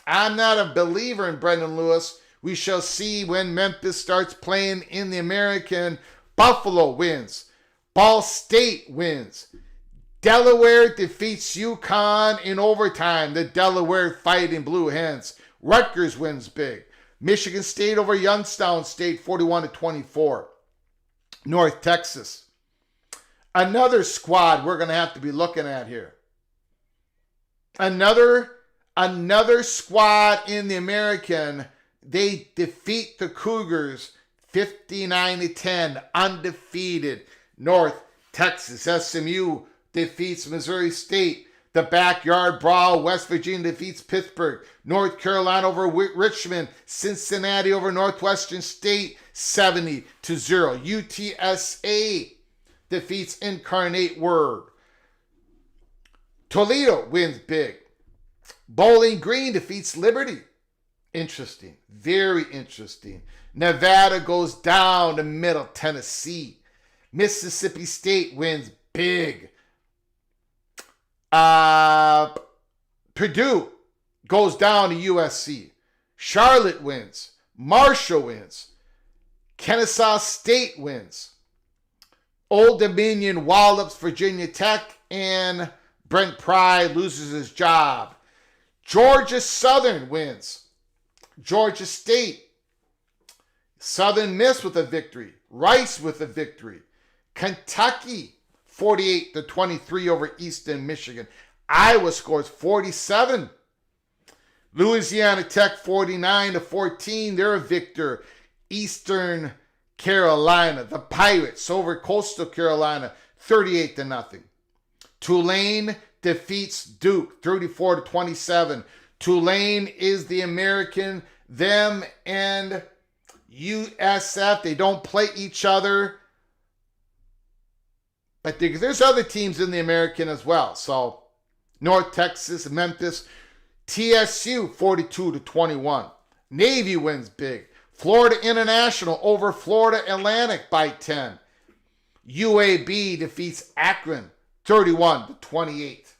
I'm not a believer in Brandon Lewis. We shall see when Memphis starts playing in the American. Buffalo wins. Ball State wins. Delaware defeats UConn in overtime. The Delaware Fighting Blue Hens. Rutgers wins big. Michigan State over Youngstown State 41-24. North Texas. Another squad we're going to have to be looking at here. Another squad in the American. They defeat the Cougars 59-10, undefeated. North Texas. SMU defeats Missouri State. The backyard brawl. West Virginia defeats Pittsburgh. North Carolina over Richmond. Cincinnati over Northwestern State 70-0. UTSA defeats Incarnate Word. Toledo wins big. Bowling Green defeats Liberty. Interesting. Very interesting. Nevada goes down to Middle Tennessee. Mississippi State wins big. Purdue goes down to USC. Charlotte wins. Marshall wins. Kennesaw State wins. Old Dominion wallops Virginia Tech, and Brent Pry loses his job. Georgia Southern wins. Georgia State. Southern Miss with a victory. Rice with a victory. Kentucky 48-23 over Eastern Michigan. Iowa scores 47. Louisiana Tech 49-14. They're a victor. Eastern Carolina, the Pirates over Coastal Carolina 38-0. Tulane defeats Duke 34-27. Tulane is the American. Them and USF, they don't play each other. But there's other teams in the American as well. So North Texas, Memphis, TSU 42-21. Navy wins big. Florida International over Florida Atlantic by 10. UAB defeats Akron 31-28.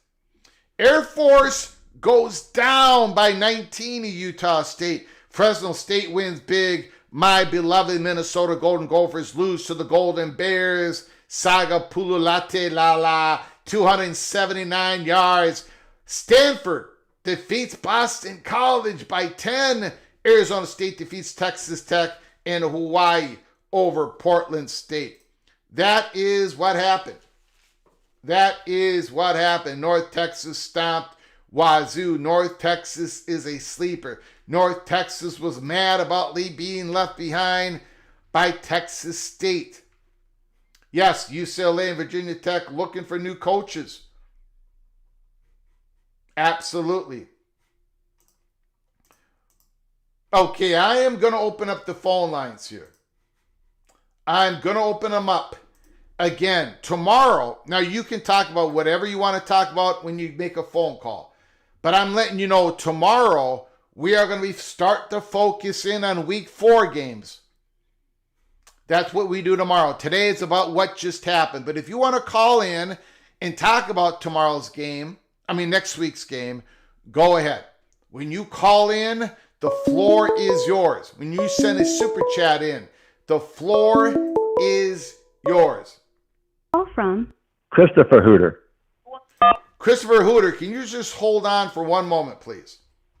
Air Force goes down by 19 to Utah State. Fresno State wins big. My beloved Minnesota Golden Gophers lose to the Golden Bears. Saga Pululate Lala, 279 yards. Stanford defeats Boston College by 10. Arizona State defeats Texas Tech, and Hawaii over Portland State. That is what happened. North Texas stomped Wazoo. North Texas is a sleeper. North Texas was mad about being left behind by Texas State. Yes, UCLA and Virginia Tech looking for new coaches. Absolutely. Okay, I am going to open up the phone lines here. I'm going to open them up again tomorrow. Now, you can talk about whatever you want to talk about when you make a phone call. But I'm letting you know tomorrow we are going to start to focus in on week 4 games. That's what we do tomorrow. Today it's about what just happened. But if you want to call in and talk about next week's game, go ahead. When you call in, the floor is yours. When you send a super chat in, the floor is yours. Call from Christopher Hooter. Christopher Hooter, can you just hold on for one moment, please?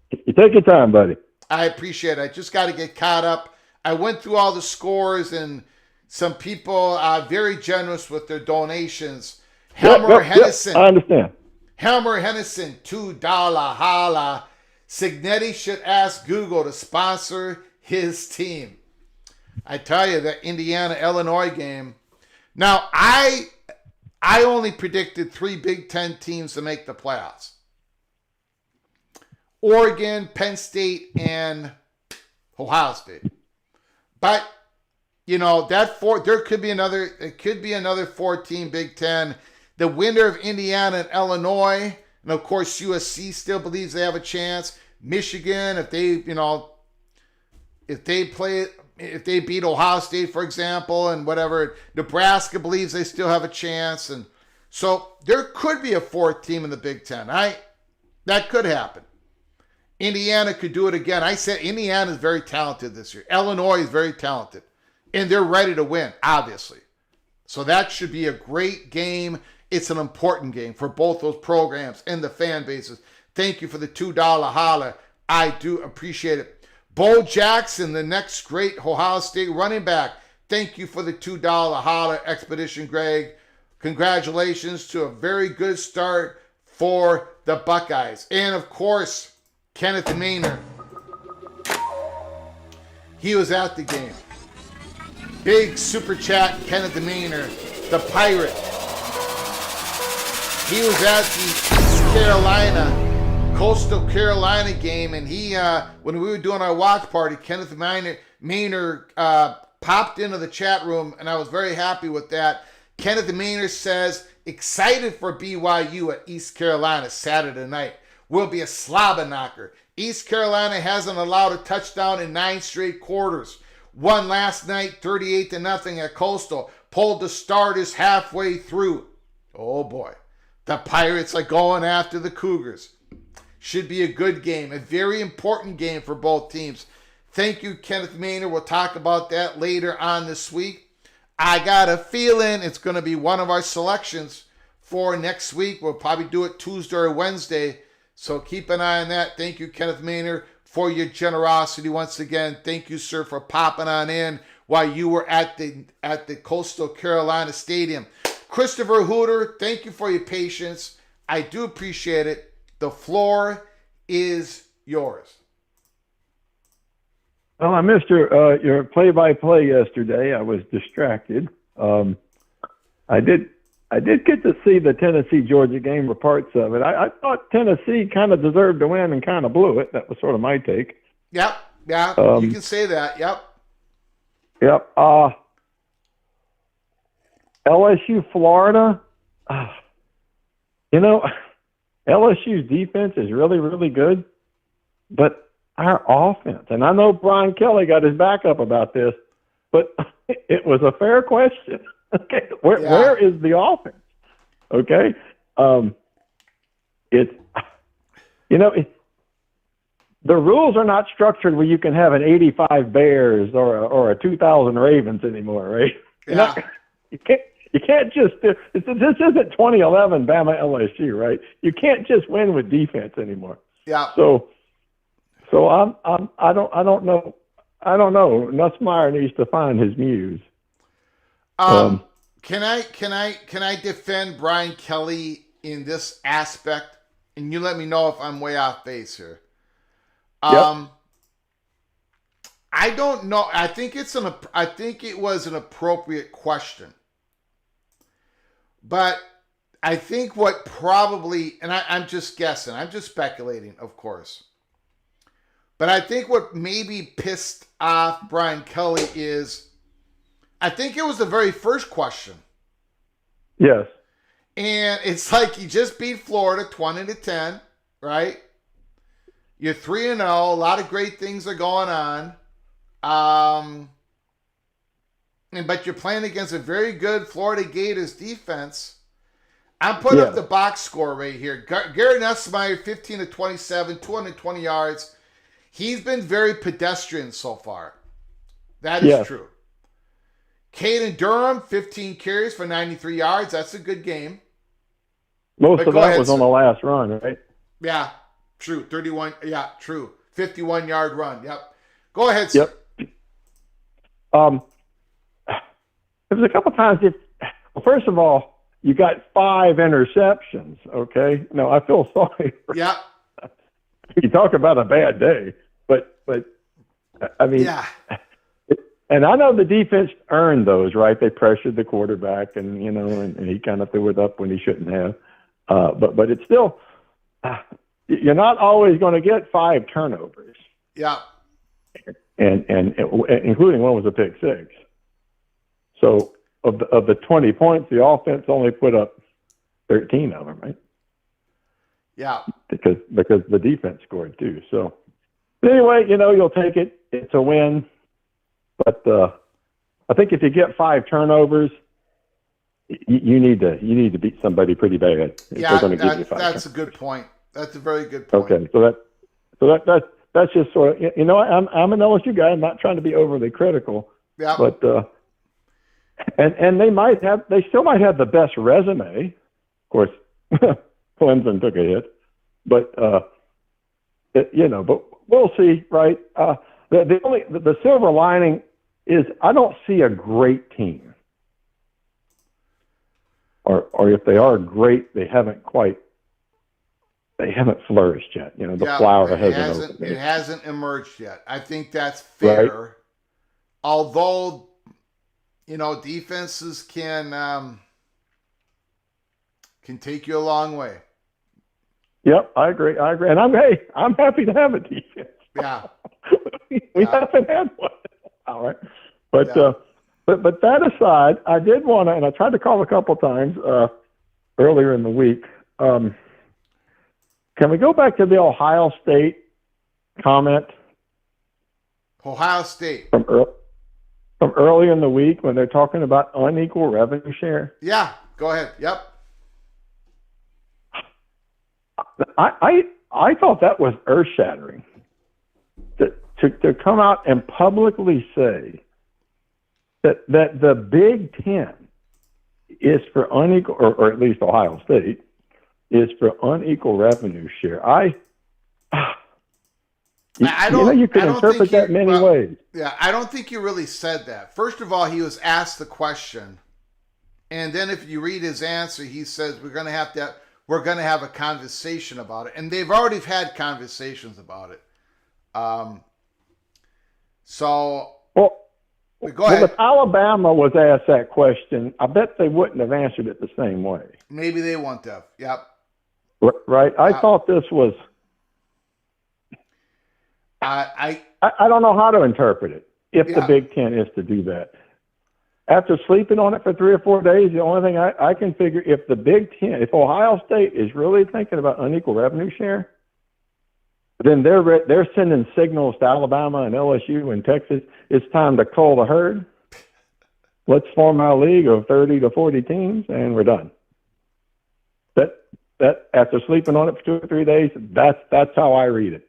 You take your time, buddy. I appreciate it. I just got to get caught up. I went through all the scores, and some people are very generous with their donations. Helmer Hennison. I understand. Helmer Hennison, $2 holla. Signetti should ask Google to sponsor his team. I tell you, that Indiana-Illinois game. Now, I only predicted 3 Big Ten teams to make the playoffs. Oregon, Penn State, and Ohio State. But, you know, there could be another 4-team Big Ten. The winner of Indiana and Illinois, and of course USC still believes they have a chance. Michigan, if they beat Ohio State, for example, and whatever, Nebraska believes they still have a chance. And so there could be a 4th team in the Big Ten. That could happen. Indiana could do it again. I said Indiana is very talented this year. Illinois is very talented. And they're ready to win, obviously. So that should be a great game. It's an important game for both those programs and the fan bases. Thank you for the $2 holler. I do appreciate it. Bo Jackson, the next great Ohio State running back. Thank you for the $2 holler, Expedition Greg. Congratulations to a very good start for the Buckeyes. And of course, Kenneth Maynor. He was at the game. Big super chat, Kenneth Maynor, the Pirate. He was at the Coastal Carolina game, and he, when we were doing our watch party, Kenneth Maynor popped into the chat room, and I was very happy with that. Kenneth Maynor says, excited for BYU at East Carolina Saturday night. Will be a slobber knocker. East Carolina hasn't allowed a touchdown in 9 straight quarters. Won last night 38-0 at Coastal. Pulled the starters halfway through. Oh boy. The Pirates are going after the Cougars. Should be a good game. A very important game for both teams. Thank you, Kenneth Maynor. We'll talk about that later on this week. I got a feeling it's going to be one of our selections for next week. We'll probably do it Tuesday or Wednesday. So keep an eye on that. Thank you, Kenneth Maynor, for your generosity once again. Thank you, sir, for popping on in while you were at the Coastal Carolina Stadium. Christopher Hooter, thank you for your patience. I do appreciate it. The floor is yours. Well, I missed your play-by-play yesterday. I was distracted. I did get to see the Tennessee-Georgia game or parts of it. I thought Tennessee kind of deserved to win and kind of blew it. That was sort of my take. Yep. Yeah, you can say that. Yep. Yep. LSU, Florida. LSU's defense is really, really good, but our offense, and I know Brian Kelly got his back up about this, but it was a fair question. Okay, where is the offense? Okay, the rules are not structured where you can have an 85 Bears or a 2,000 Ravens anymore, right? Yeah. You can't just this isn't 2011 Bama LSU, right? You can't just win with defense anymore. Yeah. So I don't know. Nussmeier needs to find his muse. Can I defend Brian Kelly in this aspect? And you let me know if I'm way off base here. Yep. I don't know. I think it was an appropriate question. But I think what probably, and I'm just guessing, I'm just speculating, of course. But I think what maybe pissed off Brian Kelly is, I think it was the very first question. Yes. And it's like you just beat Florida 20-10, right? You're 3-0. A lot of great things are going on. But you're playing against a very good Florida Gators defense. I'm putting up the box score right here. Garrett Nussmeier, 15-27, 220 yards. He's been very pedestrian so far. That is true. Caden Durham, 15 carries for 93 yards. That's a good game. Most of that was on the last run, right? Yeah, true. 31. Yeah, true. 51-yard run. Yep. Go ahead, sir. Yep. There was a couple times first of all, you got 5 interceptions, okay? No, I feel sorry. Yeah. You talk about a bad day, but I mean, and I know the defense earned those, right? They pressured the quarterback, and and he kind of threw it up when he shouldn't have. But it's still, you're not always going to get 5 turnovers. Yeah. and including one was a pick six. So of the 20 points, the offense only put up 13 of them, right? Yeah. Because the defense scored too. So anyway, you'll take it. It's a win. But I think if you get 5 turnovers, you need to beat somebody pretty bad. Yeah, that's a good point. That's a very good point. Okay, so that's just sort of, I'm an LSU guy. I'm not trying to be overly critical. Yeah. But and they still might have the best resume. Of course, Clemson took a hit, but but we'll see, right? The silver lining is I don't see a great team, or if they are great, they haven't flourished yet. The flower hasn't opened. It hasn't emerged yet. I think that's fair. Right. Although, defenses can take you a long way. Yep, I agree. And I'm happy to have a defense. Yeah. we haven't had one. All right. But but that aside, I did want to, and I tried to call a couple times earlier in the week. Can we go back to the Ohio State comment? Ohio State. From earlier in the week when they're talking about unequal revenue share? Yeah, go ahead. Yep. I thought that was earth-shattering. To come out and publicly say that the Big Ten is for unequal, or at least Ohio State, is for unequal revenue share. You can interpret that many ways. Yeah, I don't think he really said that. First of all, he was asked the question, and then if you read his answer, he says we're going to have a conversation about it, and they've already had conversations about it. Go ahead. If Alabama was asked that question, I bet they wouldn't have answered it the same way. Maybe they won't have. Yep. Right. I thought this was. I don't know how to interpret it if the Big Ten is to do that. After sleeping on it for 3 or 4 days, the only thing I can figure, if the Big Ten, if Ohio State is really thinking about unequal revenue share, then they're sending signals to Alabama and LSU and Texas. It's time to cull the herd. Let's form our league of 30 to 40 teams, and we're done. That after sleeping on it for 2 or 3 days, that's how I read it.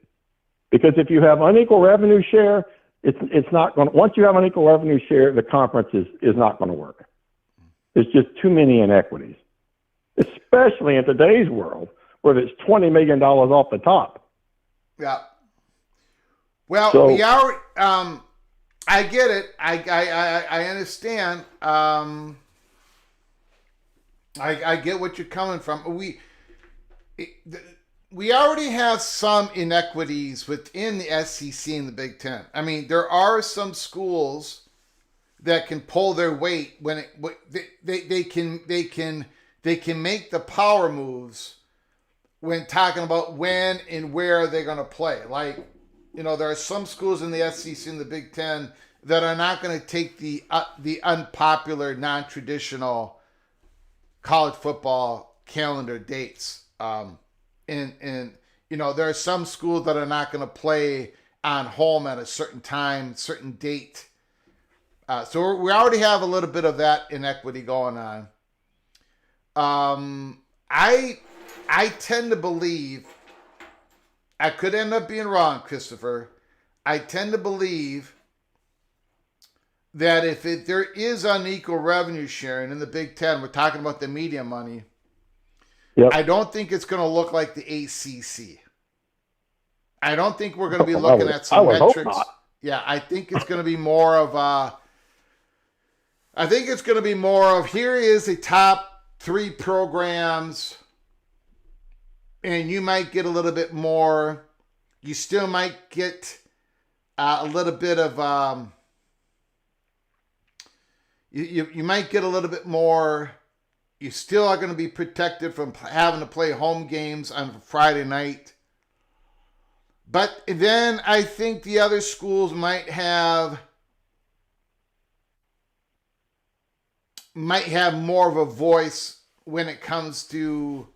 Because if you have unequal revenue share, it's not going to. Once you have unequal revenue share, the conference is not going to work. There's just too many inequities, especially in today's world where there's $20 million off the top. Yeah. Well, we are. I get it. I understand. I get what you're coming from. We already have some inequities within the SEC and the Big Ten. I mean, there are some schools that can pull their weight when they can make the power moves when talking about when and where they're going to play. Like, there are some schools in the SEC and the Big Ten that are not going to take the unpopular, non-traditional college football calendar dates. And there are some schools that are not going to play on home at a certain time, certain date. So we already have a little bit of that inequity going on. I tend to believe, I could end up being wrong, Christopher. I tend to believe that if there is unequal revenue sharing in the Big Ten, we're talking about the media money, yep. I don't think it's going to look like the ACC. I don't think we're going to be looking at some metrics. Yeah, I think it's going to be more of here is the top 3 programs, and you might get a little bit more. You still might get a little bit of you might get a little bit more. You still are going to be protected from having to play home games on Friday night. But then I think the other schools might have more of a voice when it comes to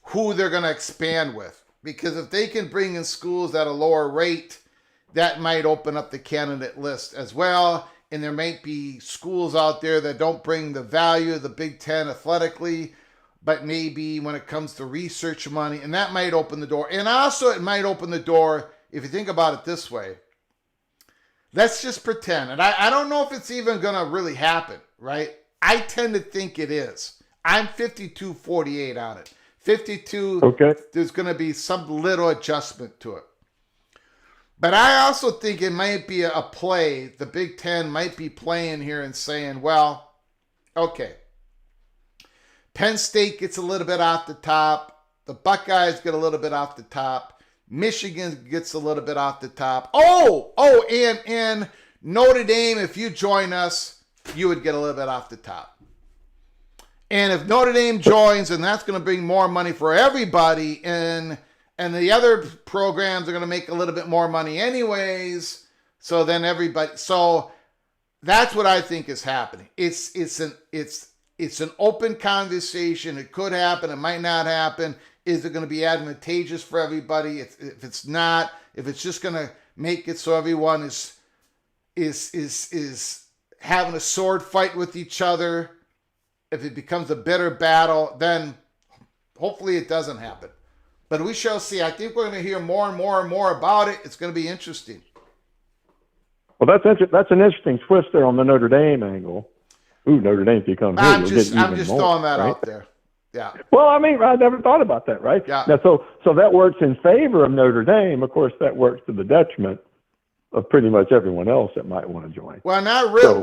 who they're going to expand with. Because if they can bring in schools at a lower rate, that might open up the candidate list as well. And there might be schools out there that don't bring the value of the Big Ten athletically, but maybe when it comes to research money, and that might open the door. And also it might open the door, if you think about it this way, let's just pretend, and I don't know if it's even going to really happen, right? I tend to think it is. I'm 52-48 on it. 52, okay. There's going to be some little adjustment to it. But I also think it might be a play. The Big Ten might be playing here and saying, well, okay, Penn State gets a little bit off the top. The Buckeyes get a little bit off the top. Michigan gets a little bit off the top. And Notre Dame, if you join us, you would get a little bit off the top. And if Notre Dame joins, and that's going to bring more money for everybody, and the other programs are going to make a little bit more money anyways, so then everybody, so that's what I think is happening. It's an open conversation. It could happen. It might not happen. Is it going to be advantageous for everybody? If it's not, if it's just going to make it so everyone is having a sword fight with each other, if it becomes a bitter battle, then hopefully it doesn't happen. But we shall see. I think we're going to hear more and more and more about it. It's going to be interesting. Well, that's an interesting twist there on the Notre Dame angle. Ooh, Notre Dame become here. I'm just throwing that out there. Yeah. Well, I mean, I never thought about that, right? Yeah. Now, so that works in favor of Notre Dame. Of course, that works to the detriment of pretty much everyone else that might want to join. Well, not really.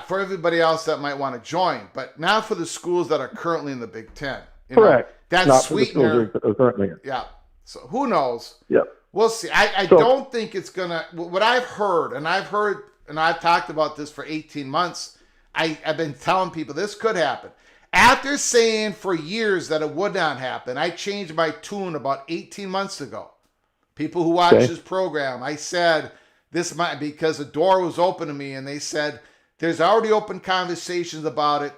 For everybody else that might want to join, but not for the schools that are currently in the Big Ten. Correct. That's not sweetener. For the schools that are currently in. Yeah. So who knows? Yep. We'll see. I don't think it's gonna. What I've heard, and I've talked about this for 18 months. I've been telling people this could happen. After saying for years that it would not happen, I changed my tune about 18 months ago. People who watch this program, I said this might, because the door was open to me, and they said there's already open conversations about it.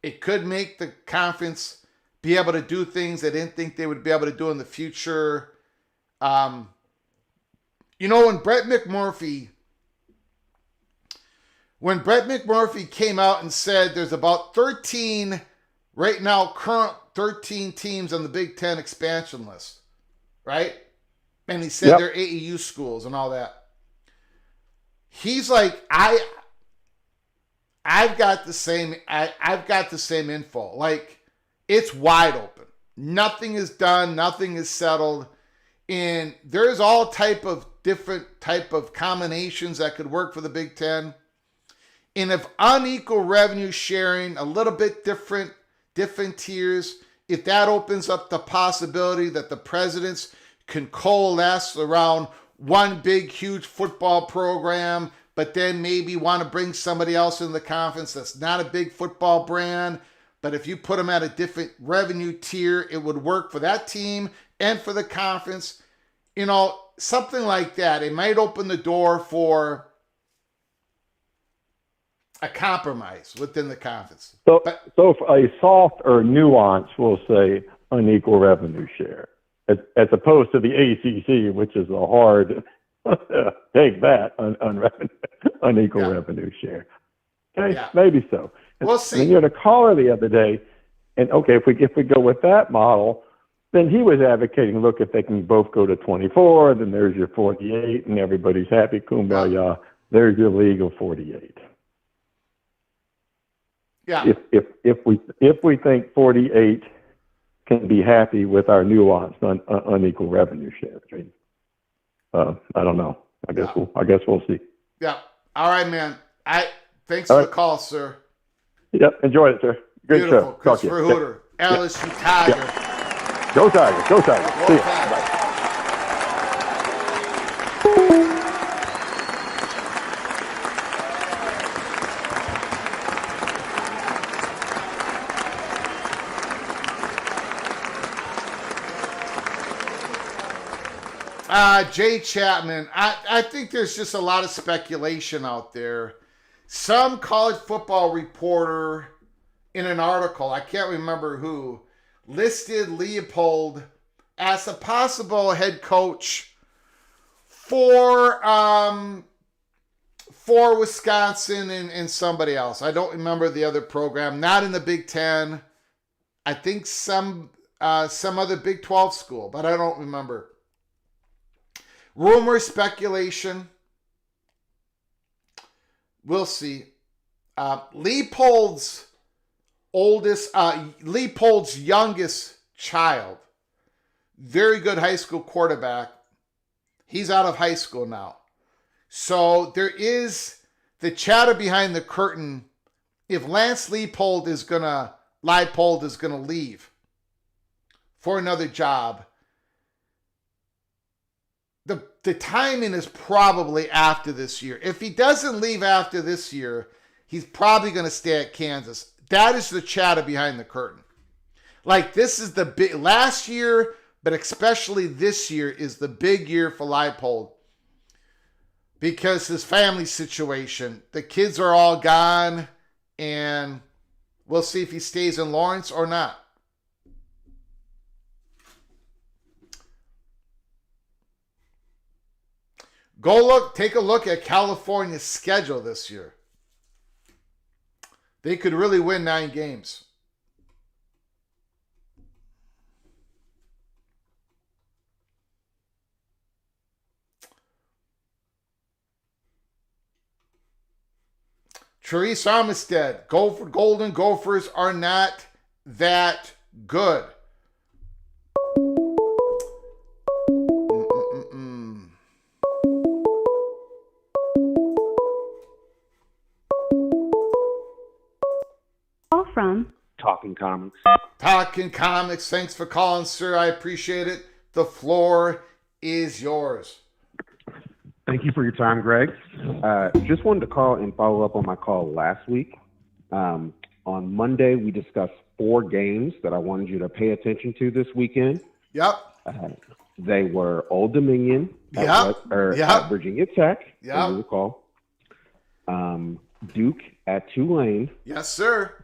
It could make the conference be able to do things they didn't think they would be able to do in the future. When Brent McMurphy came out and said there's about 13, right now, current 13 teams on the Big Ten expansion list, right? And he said they're AAU schools and all that. He's like, I've got the same info. Like, it's wide open. Nothing is done. Nothing is settled. And there's all different type of combinations that could work for the Big Ten. And if unequal revenue sharing, a little bit different tiers, if that opens up the possibility that the presidents can coalesce around one big, huge football program, but then maybe want to bring somebody else in the conference that's not a big football brand, but if you put them at a different revenue tier, it would work for that team and for the conference. Something like that. It might open the door for a compromise within the conference. So for a soft or nuance, we'll say unequal revenue share, as opposed to the ACC, which is a hard take that unequal revenue share. Okay, maybe so. We'll see. And you had a caller the other day, and if we go with that model, then he was advocating, look, if they can both go to 24, then there's your 48, and everybody's happy, kumbaya. There's your league of 48. Yeah. If we think 48 can be happy with our nuanced unequal revenue share, I don't know. I guess we'll see. Yeah. All right, man. Thanks for the call, sir. Yep. Enjoyed it, sir. Good Beautiful. show. Christopher Hooter, LSU Tiger. Yep. Go Tigers. Go Tigers. See ya. Bye. Jay Chapman. I think there's just a lot of speculation out there. Some college football reporter in an article, I can't remember who, listed Leopold as a possible head coach for Wisconsin and somebody else. I don't remember the other program. Not in the Big Ten. I think some other Big 12 school, but I don't remember. Rumor, speculation. We'll see. Leopold's youngest child, very good high school quarterback. He's out of high school now. So there is the chatter behind the curtain. If Lance Leipold is gonna leave for another job, the timing is probably after this year. If he doesn't leave after this year, he's probably going to stay at Kansas. That is the chatter behind the curtain. Like, this is the big, last year, but especially this year is the big year for Leipold because his family situation, the kids are all gone, and we'll see if he stays in Lawrence or not. Take a look at California's schedule this year. They could really win 9 games. Therese Armistead, Golden Gophers are not that good. From Talking Comics. Talking Comics. Thanks for calling, sir. I appreciate it. The floor is yours. Thank you for your time, Greg. Just wanted to call and follow up on my call last week. On Monday, we discussed 4 games that I wanted you to pay attention to this weekend. Yep. They were Old Dominion at Virginia Tech, if you recall. Duke at Tulane. Yes, sir.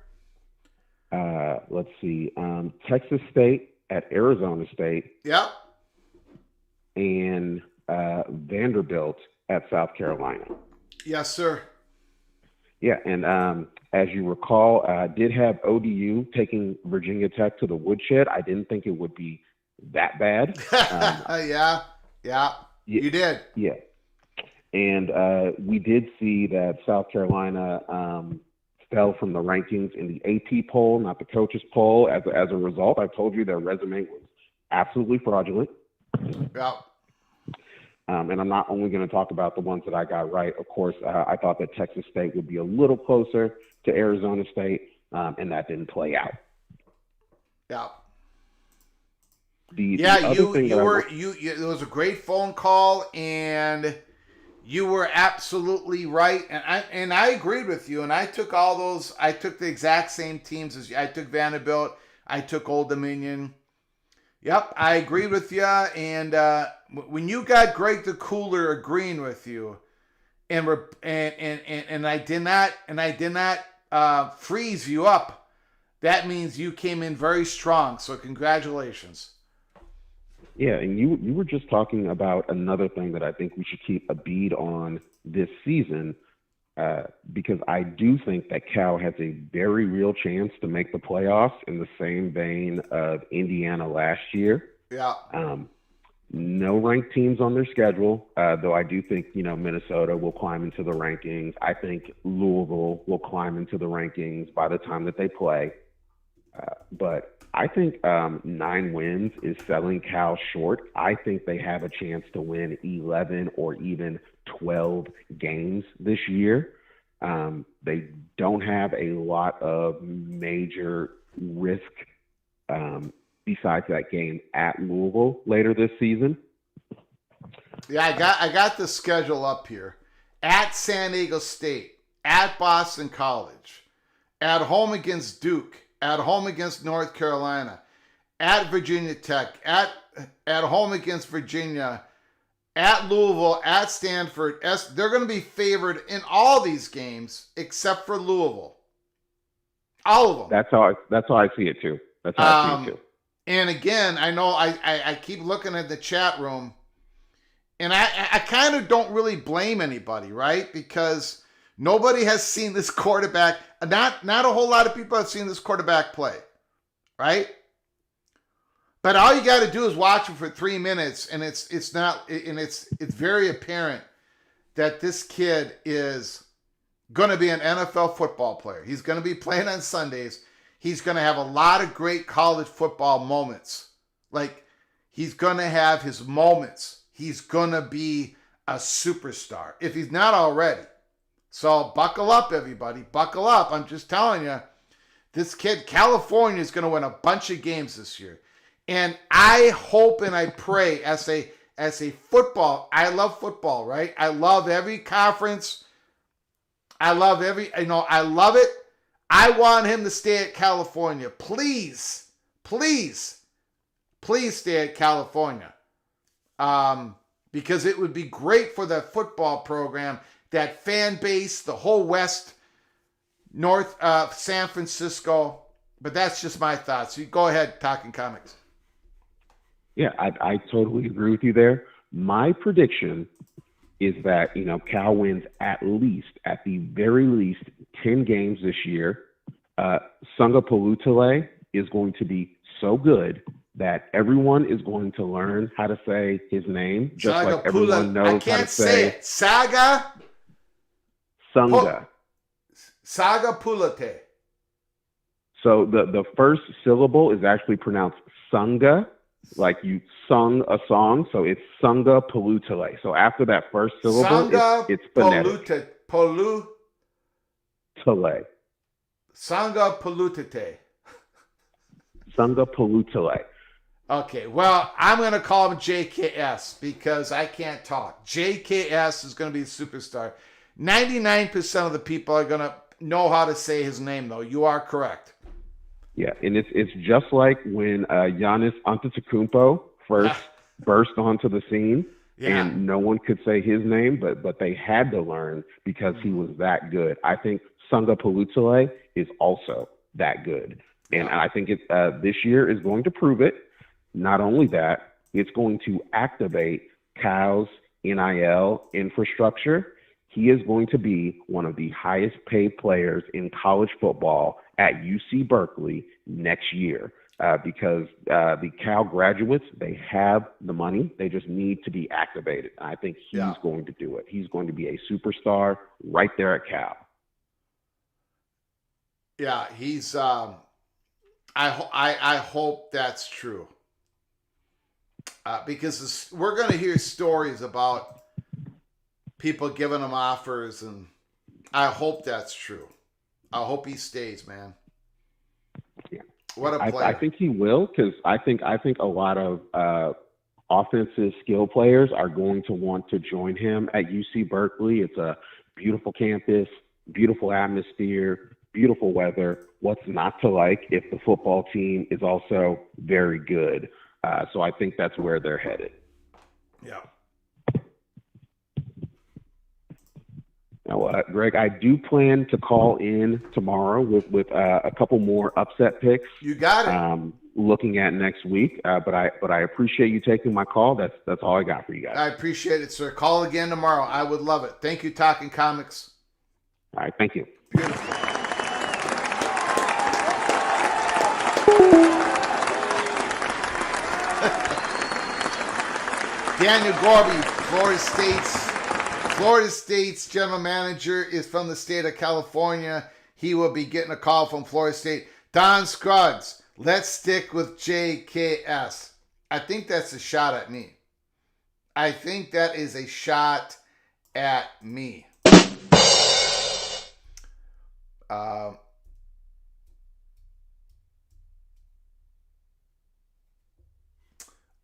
Let's see. Texas State at Arizona State. Yep. And Vanderbilt at South Carolina. Yes, sir. Yeah, and as you recall, I did have ODU taking Virginia Tech to the woodshed. I didn't think it would be that bad. Yeah, you did. Yeah. And we did see that South Carolina fell from the rankings in the AP poll, not the coaches poll. As a result, I told you their resume was absolutely fraudulent. Yeah. And I'm not only going to talk about the ones that I got right. Of course, I thought that Texas State would be a little closer to Arizona State, and that didn't play out. Yeah. It was a great phone call, and you were absolutely right, and I agreed with you, and I took all those. I took the exact same teams as you. I took Vanderbilt. I took Old Dominion. Yep, I agreed with you, and when you got Greg the Cooler agreeing with you, and I did not freeze you up, that means you came in very strong. So congratulations. Yeah, and you were just talking about another thing that I think we should keep a bead on this season, because I do think that Cal has a very real chance to make the playoffs in the same vein of Indiana last year. Yeah. No ranked teams on their schedule, though I do think, Minnesota will climb into the rankings. I think Louisville will climb into the rankings by the time that they play. But I think 9 wins is selling Cal short. I think they have a chance to win 11 or even 12 games this year. They don't have a lot of major risk besides that game at Louisville later this season. Yeah, I got the schedule up here. At San Diego State, at Boston College, at home against Duke, at home against North Carolina, at Virginia Tech, at home against Virginia, at Louisville, at Stanford. They're going to be favored in all these games except for Louisville. All of them. That's how I see it too. That's how I see it too. And again, I know I keep looking at the chat room, and I kind of don't really blame anybody, right? Because nobody has seen this quarterback. Not a whole lot of people have seen this quarterback play, right? But all you got to do is watch him for 3 minutes, and it's very apparent that this kid is going to be an NFL football player. He's going to be playing on Sundays. He's going to have a lot of great college football moments. Like, he's going to have his moments. He's going to be a superstar, if he's not already. So buckle up, everybody. Buckle up. I'm just telling you, this kid, California, is going to win a bunch of games this year. And I hope and I pray as a football, I love football, right? I love every conference. I love it. I want him to stay at California. Please stay at California. Because it would be great for the football program, that fan base, the whole West, North San Francisco. But that's just my thoughts. You go ahead, Talking Comics. Yeah, I totally agree with you there. My prediction is that, Cal wins at the very least, 10 games this year. Sunga Palutale is going to be so good that everyone is going to learn how to say his name, just Saga like everyone knows how to say it. Sunga Pulate. So the first syllable is actually pronounced Sunga, like you sung a song. So it's Sunga Palutale. So after that first syllable, it's phonetic. Palutale. Sunga Palutale. Okay, well, I'm going to call him JKS because I can't talk. JKS is going to be a superstar. 99% of the people are going to know how to say his name, though. You are correct. Yeah, and it's just like when Giannis Antetokounmpo first burst onto the scene, and no one could say his name, but they had to learn because he was that good. I think Sunga Palutale is also that good, and I think this year is going to prove it. Not only that, it's going to activate Cal's NIL infrastructure. He is going to be one of the highest paid players in college football at UC Berkeley next year because the Cal graduates, they have the money. They just need to be activated. And I think he's going to do it. He's going to be a superstar right there at Cal. Yeah, he's I hope that's true. Because we're going to hear stories about people giving him offers, and I hope that's true. I hope he stays, man. Yeah, what a player! I think he will, because I think a lot of offensive skill players are going to want to join him at UC Berkeley. It's a beautiful campus, beautiful atmosphere, beautiful weather. What's not to like if the football team is also very good? So I think that's where they're headed. Yeah. Now, Greg, I do plan to call in tomorrow with a couple more upset picks. You got it. Looking at next week, but I appreciate you taking my call. That's all I got for you guys. I appreciate it, sir. Call again tomorrow. I would love it. Thank you, Talking Comics. All right, thank you. Beautiful. Daniel Gorby, Florida State's general manager, is from the state of California. He will be getting a call from Florida State. Don Scruggs, let's stick with JKS. I think that's a shot at me. I think that is a shot at me.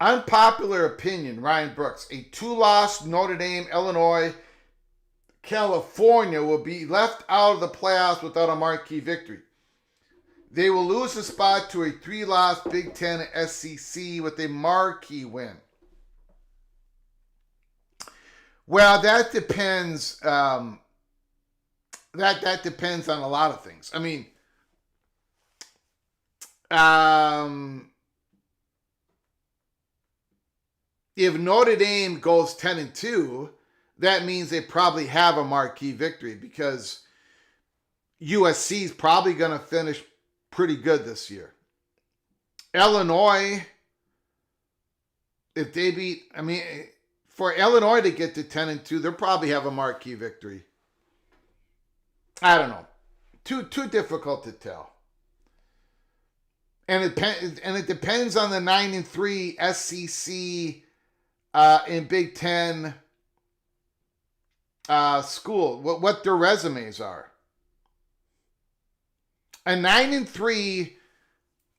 Unpopular opinion, Ryan Brooks. A 2-loss Notre Dame, Illinois, California will be left out of the playoffs without a marquee victory. They will lose a spot to a 3-loss Big Ten SEC with a marquee win. Well, that depends. That depends on a lot of things. I mean, if Notre Dame goes 10-2, that means they probably have a marquee victory because USC is probably going to finish pretty good this year. Illinois, if they beat, I mean, for Illinois to get to 10-2, they'll probably have a marquee victory. I don't know. Too difficult to tell. And it depends on the 9-3 SEC and Big Ten school, what their resumes are. A 9-3,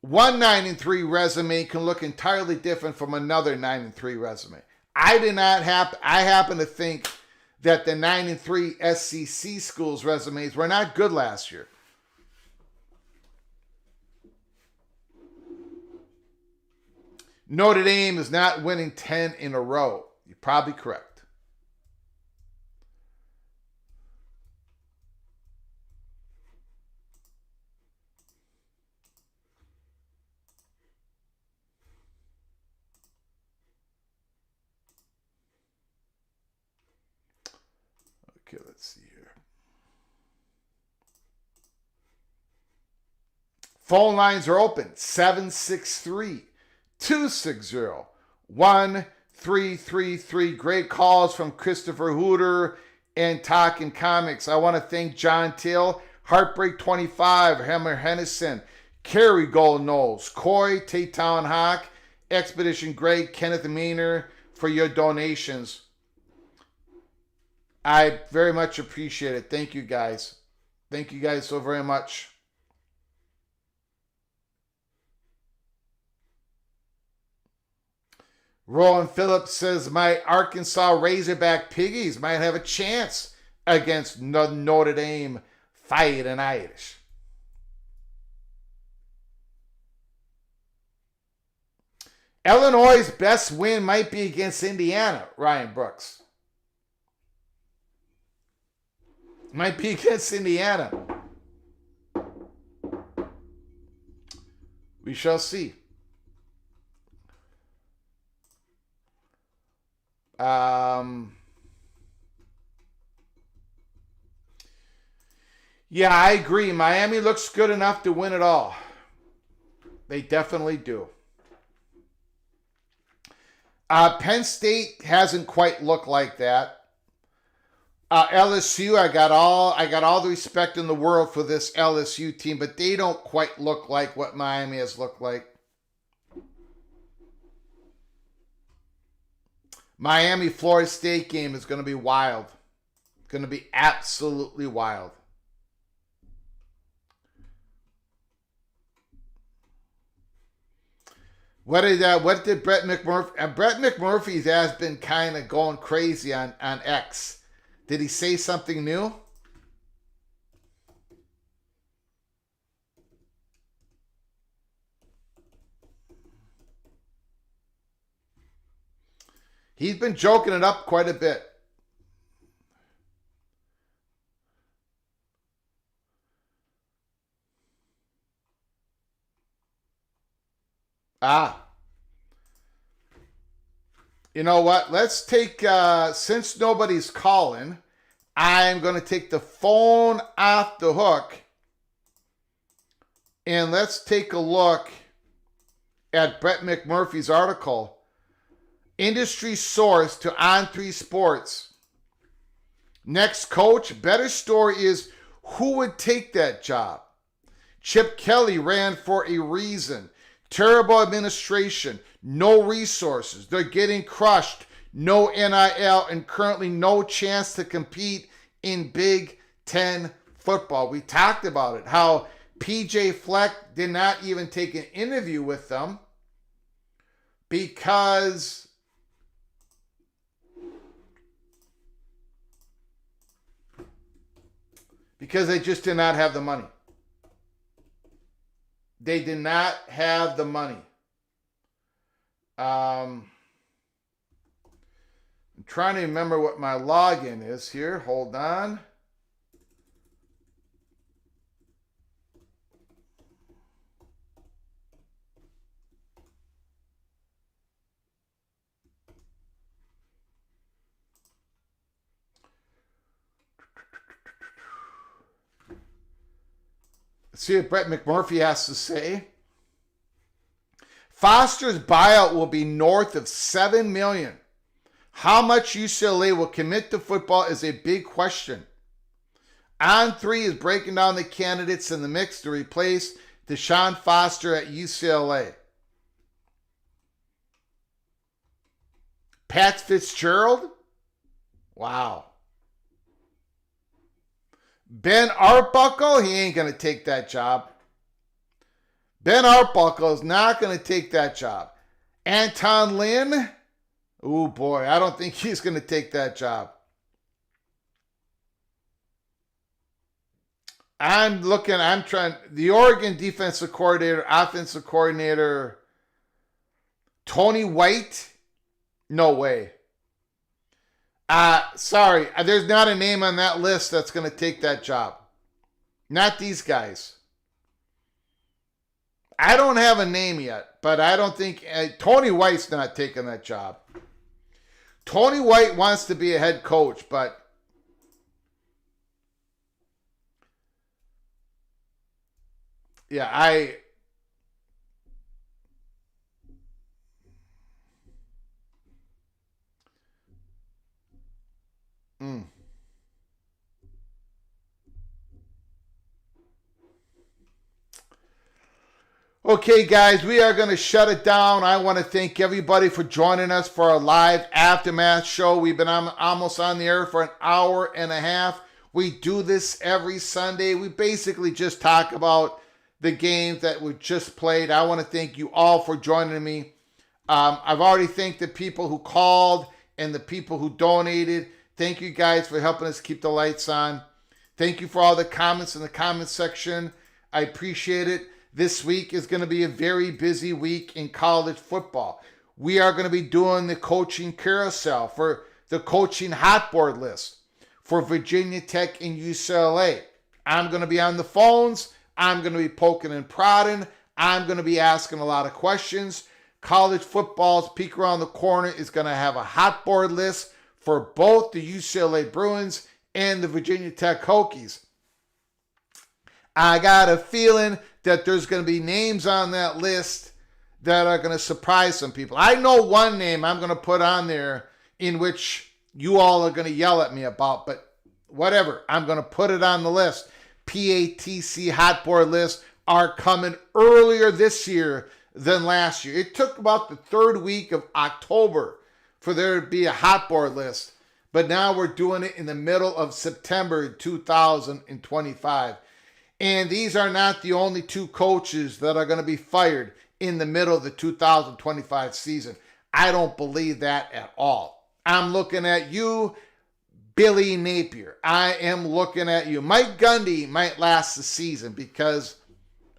one 9-3 resume can look entirely different from another 9-3 resume. I happen to think that the 9-3 SEC schools' resumes were not good last year. Notre Dame is not winning 10 in a row. You're probably correct. Okay, let's see here. Phone lines are open. 763-260-1333. Great calls from Christopher Hooter and Talking Comics. I want to thank John Till, Heartbreak 25, Hammer Hennison, Kerry Gold Knowles, Coy, Taytown Hawk, Expedition Greg, Kenneth Maynard for your donations. I very much appreciate it. Thank you guys. Thank you guys so very much. Roland Phillips says my Arkansas Razorback Piggies might have a chance against Notre Dame Fighting Irish. Illinois' best win might be against Indiana, Ryan Brooks. Might be against Indiana. We shall see. Yeah, I agree. Miami looks good enough to win it all. They definitely do. Penn State hasn't quite looked like that. LSU, I got all the respect in the world for this LSU team, but they don't quite look like what Miami has looked like. Miami Florida State game is going to be wild. It's going to be absolutely wild. What did Brett McMurphy? Brett McMurphy has been kind of going crazy on X. Did he say something new? He's been joking it up quite a bit. You know what? Let's take, since nobody's calling, I'm going to take the phone off the hook. And let's take a look at Brett McMurphy's article. Industry source to On3 Sports. Next coach, better story is who would take that job? Chip Kelly ran for a reason. Terrible administration, no resources. They're getting crushed. No NIL and currently no chance to compete in Big Ten football. We talked about it, how PJ Fleck did not even take an interview with them because they just did not have the money. They did not have the money. I'm trying to remember what my login is here. Hold on. Let's see what Brett McMurphy has to say. Foster's buyout will be north of $7 million. How much UCLA will commit to football is a big question. On 3 is breaking down the candidates in the mix to replace Deshaun Foster at UCLA. Pat Fitzgerald? Wow. Ben Arbuckle? He ain't going to take that job. Ben Arbuckle is not going to take that job. Anton Lynn? Oh boy, I don't think he's going to take that job. The Oregon defensive coordinator, offensive coordinator, Tony White? No way. Sorry, there's not a name on that list that's going to take that job. Not these guys. I don't have a name yet, but I don't think Tony White's not taking that job. Tony White wants to be a head coach, but yeah, Okay, guys, we are going to shut it down. I want to thank everybody for joining us for our live Aftermath show. We've been almost on the air for an hour and a half. We do this every Sunday. We basically just talk about the games that were just played. I want to thank you all for joining me. I've already thanked the people who called and the people who donated. Thank you guys for helping us keep the lights on. Thank you for all the comments in the comment section. I appreciate it. This week is going to be a very busy week in college football. We are going to be doing the coaching carousel for the coaching hot board list for Virginia Tech and UCLA. I'm going to be on the phones. I'm going to be poking and prodding. I'm going to be asking a lot of questions. College football's peek around the corner is going to have a hot board list for both the UCLA Bruins and the Virginia Tech Hokies. I got a feeling that there's going to be names on that list that are going to surprise some people. I know one name I'm going to put on there in which you all are going to yell at me about, but whatever. I'm going to put it on the list. PATC hot board lists are coming earlier this year than last year. It took about the 3rd week of October for there to be a hot board list, but now we're doing it in the middle of September 2025. And these are not the only 2 coaches that are going to be fired in the middle of the 2025 season. I don't believe that at all. I'm looking at you, Billy Napier. I am looking at you. Mike Gundy might last the season because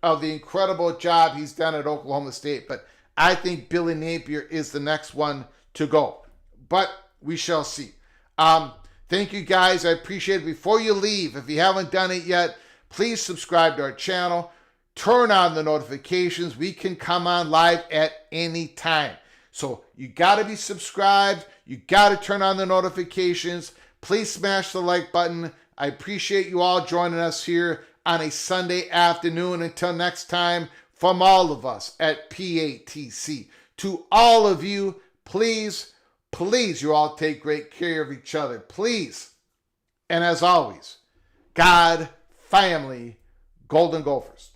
of the incredible job he's done at Oklahoma State. But I think Billy Napier is the next one to go. But we shall see. Thank you guys. I appreciate it. Before you leave, if you haven't done it yet, please subscribe to our channel. Turn on the notifications. We can come on live at any time. So you got to be subscribed. You got to turn on the notifications. Please smash the like button. I appreciate you all joining us here on a Sunday afternoon. Until next time, from all of us at PATC, to all of you, please, you all take great care of each other. Please. And as always, God, family, Golden Gophers.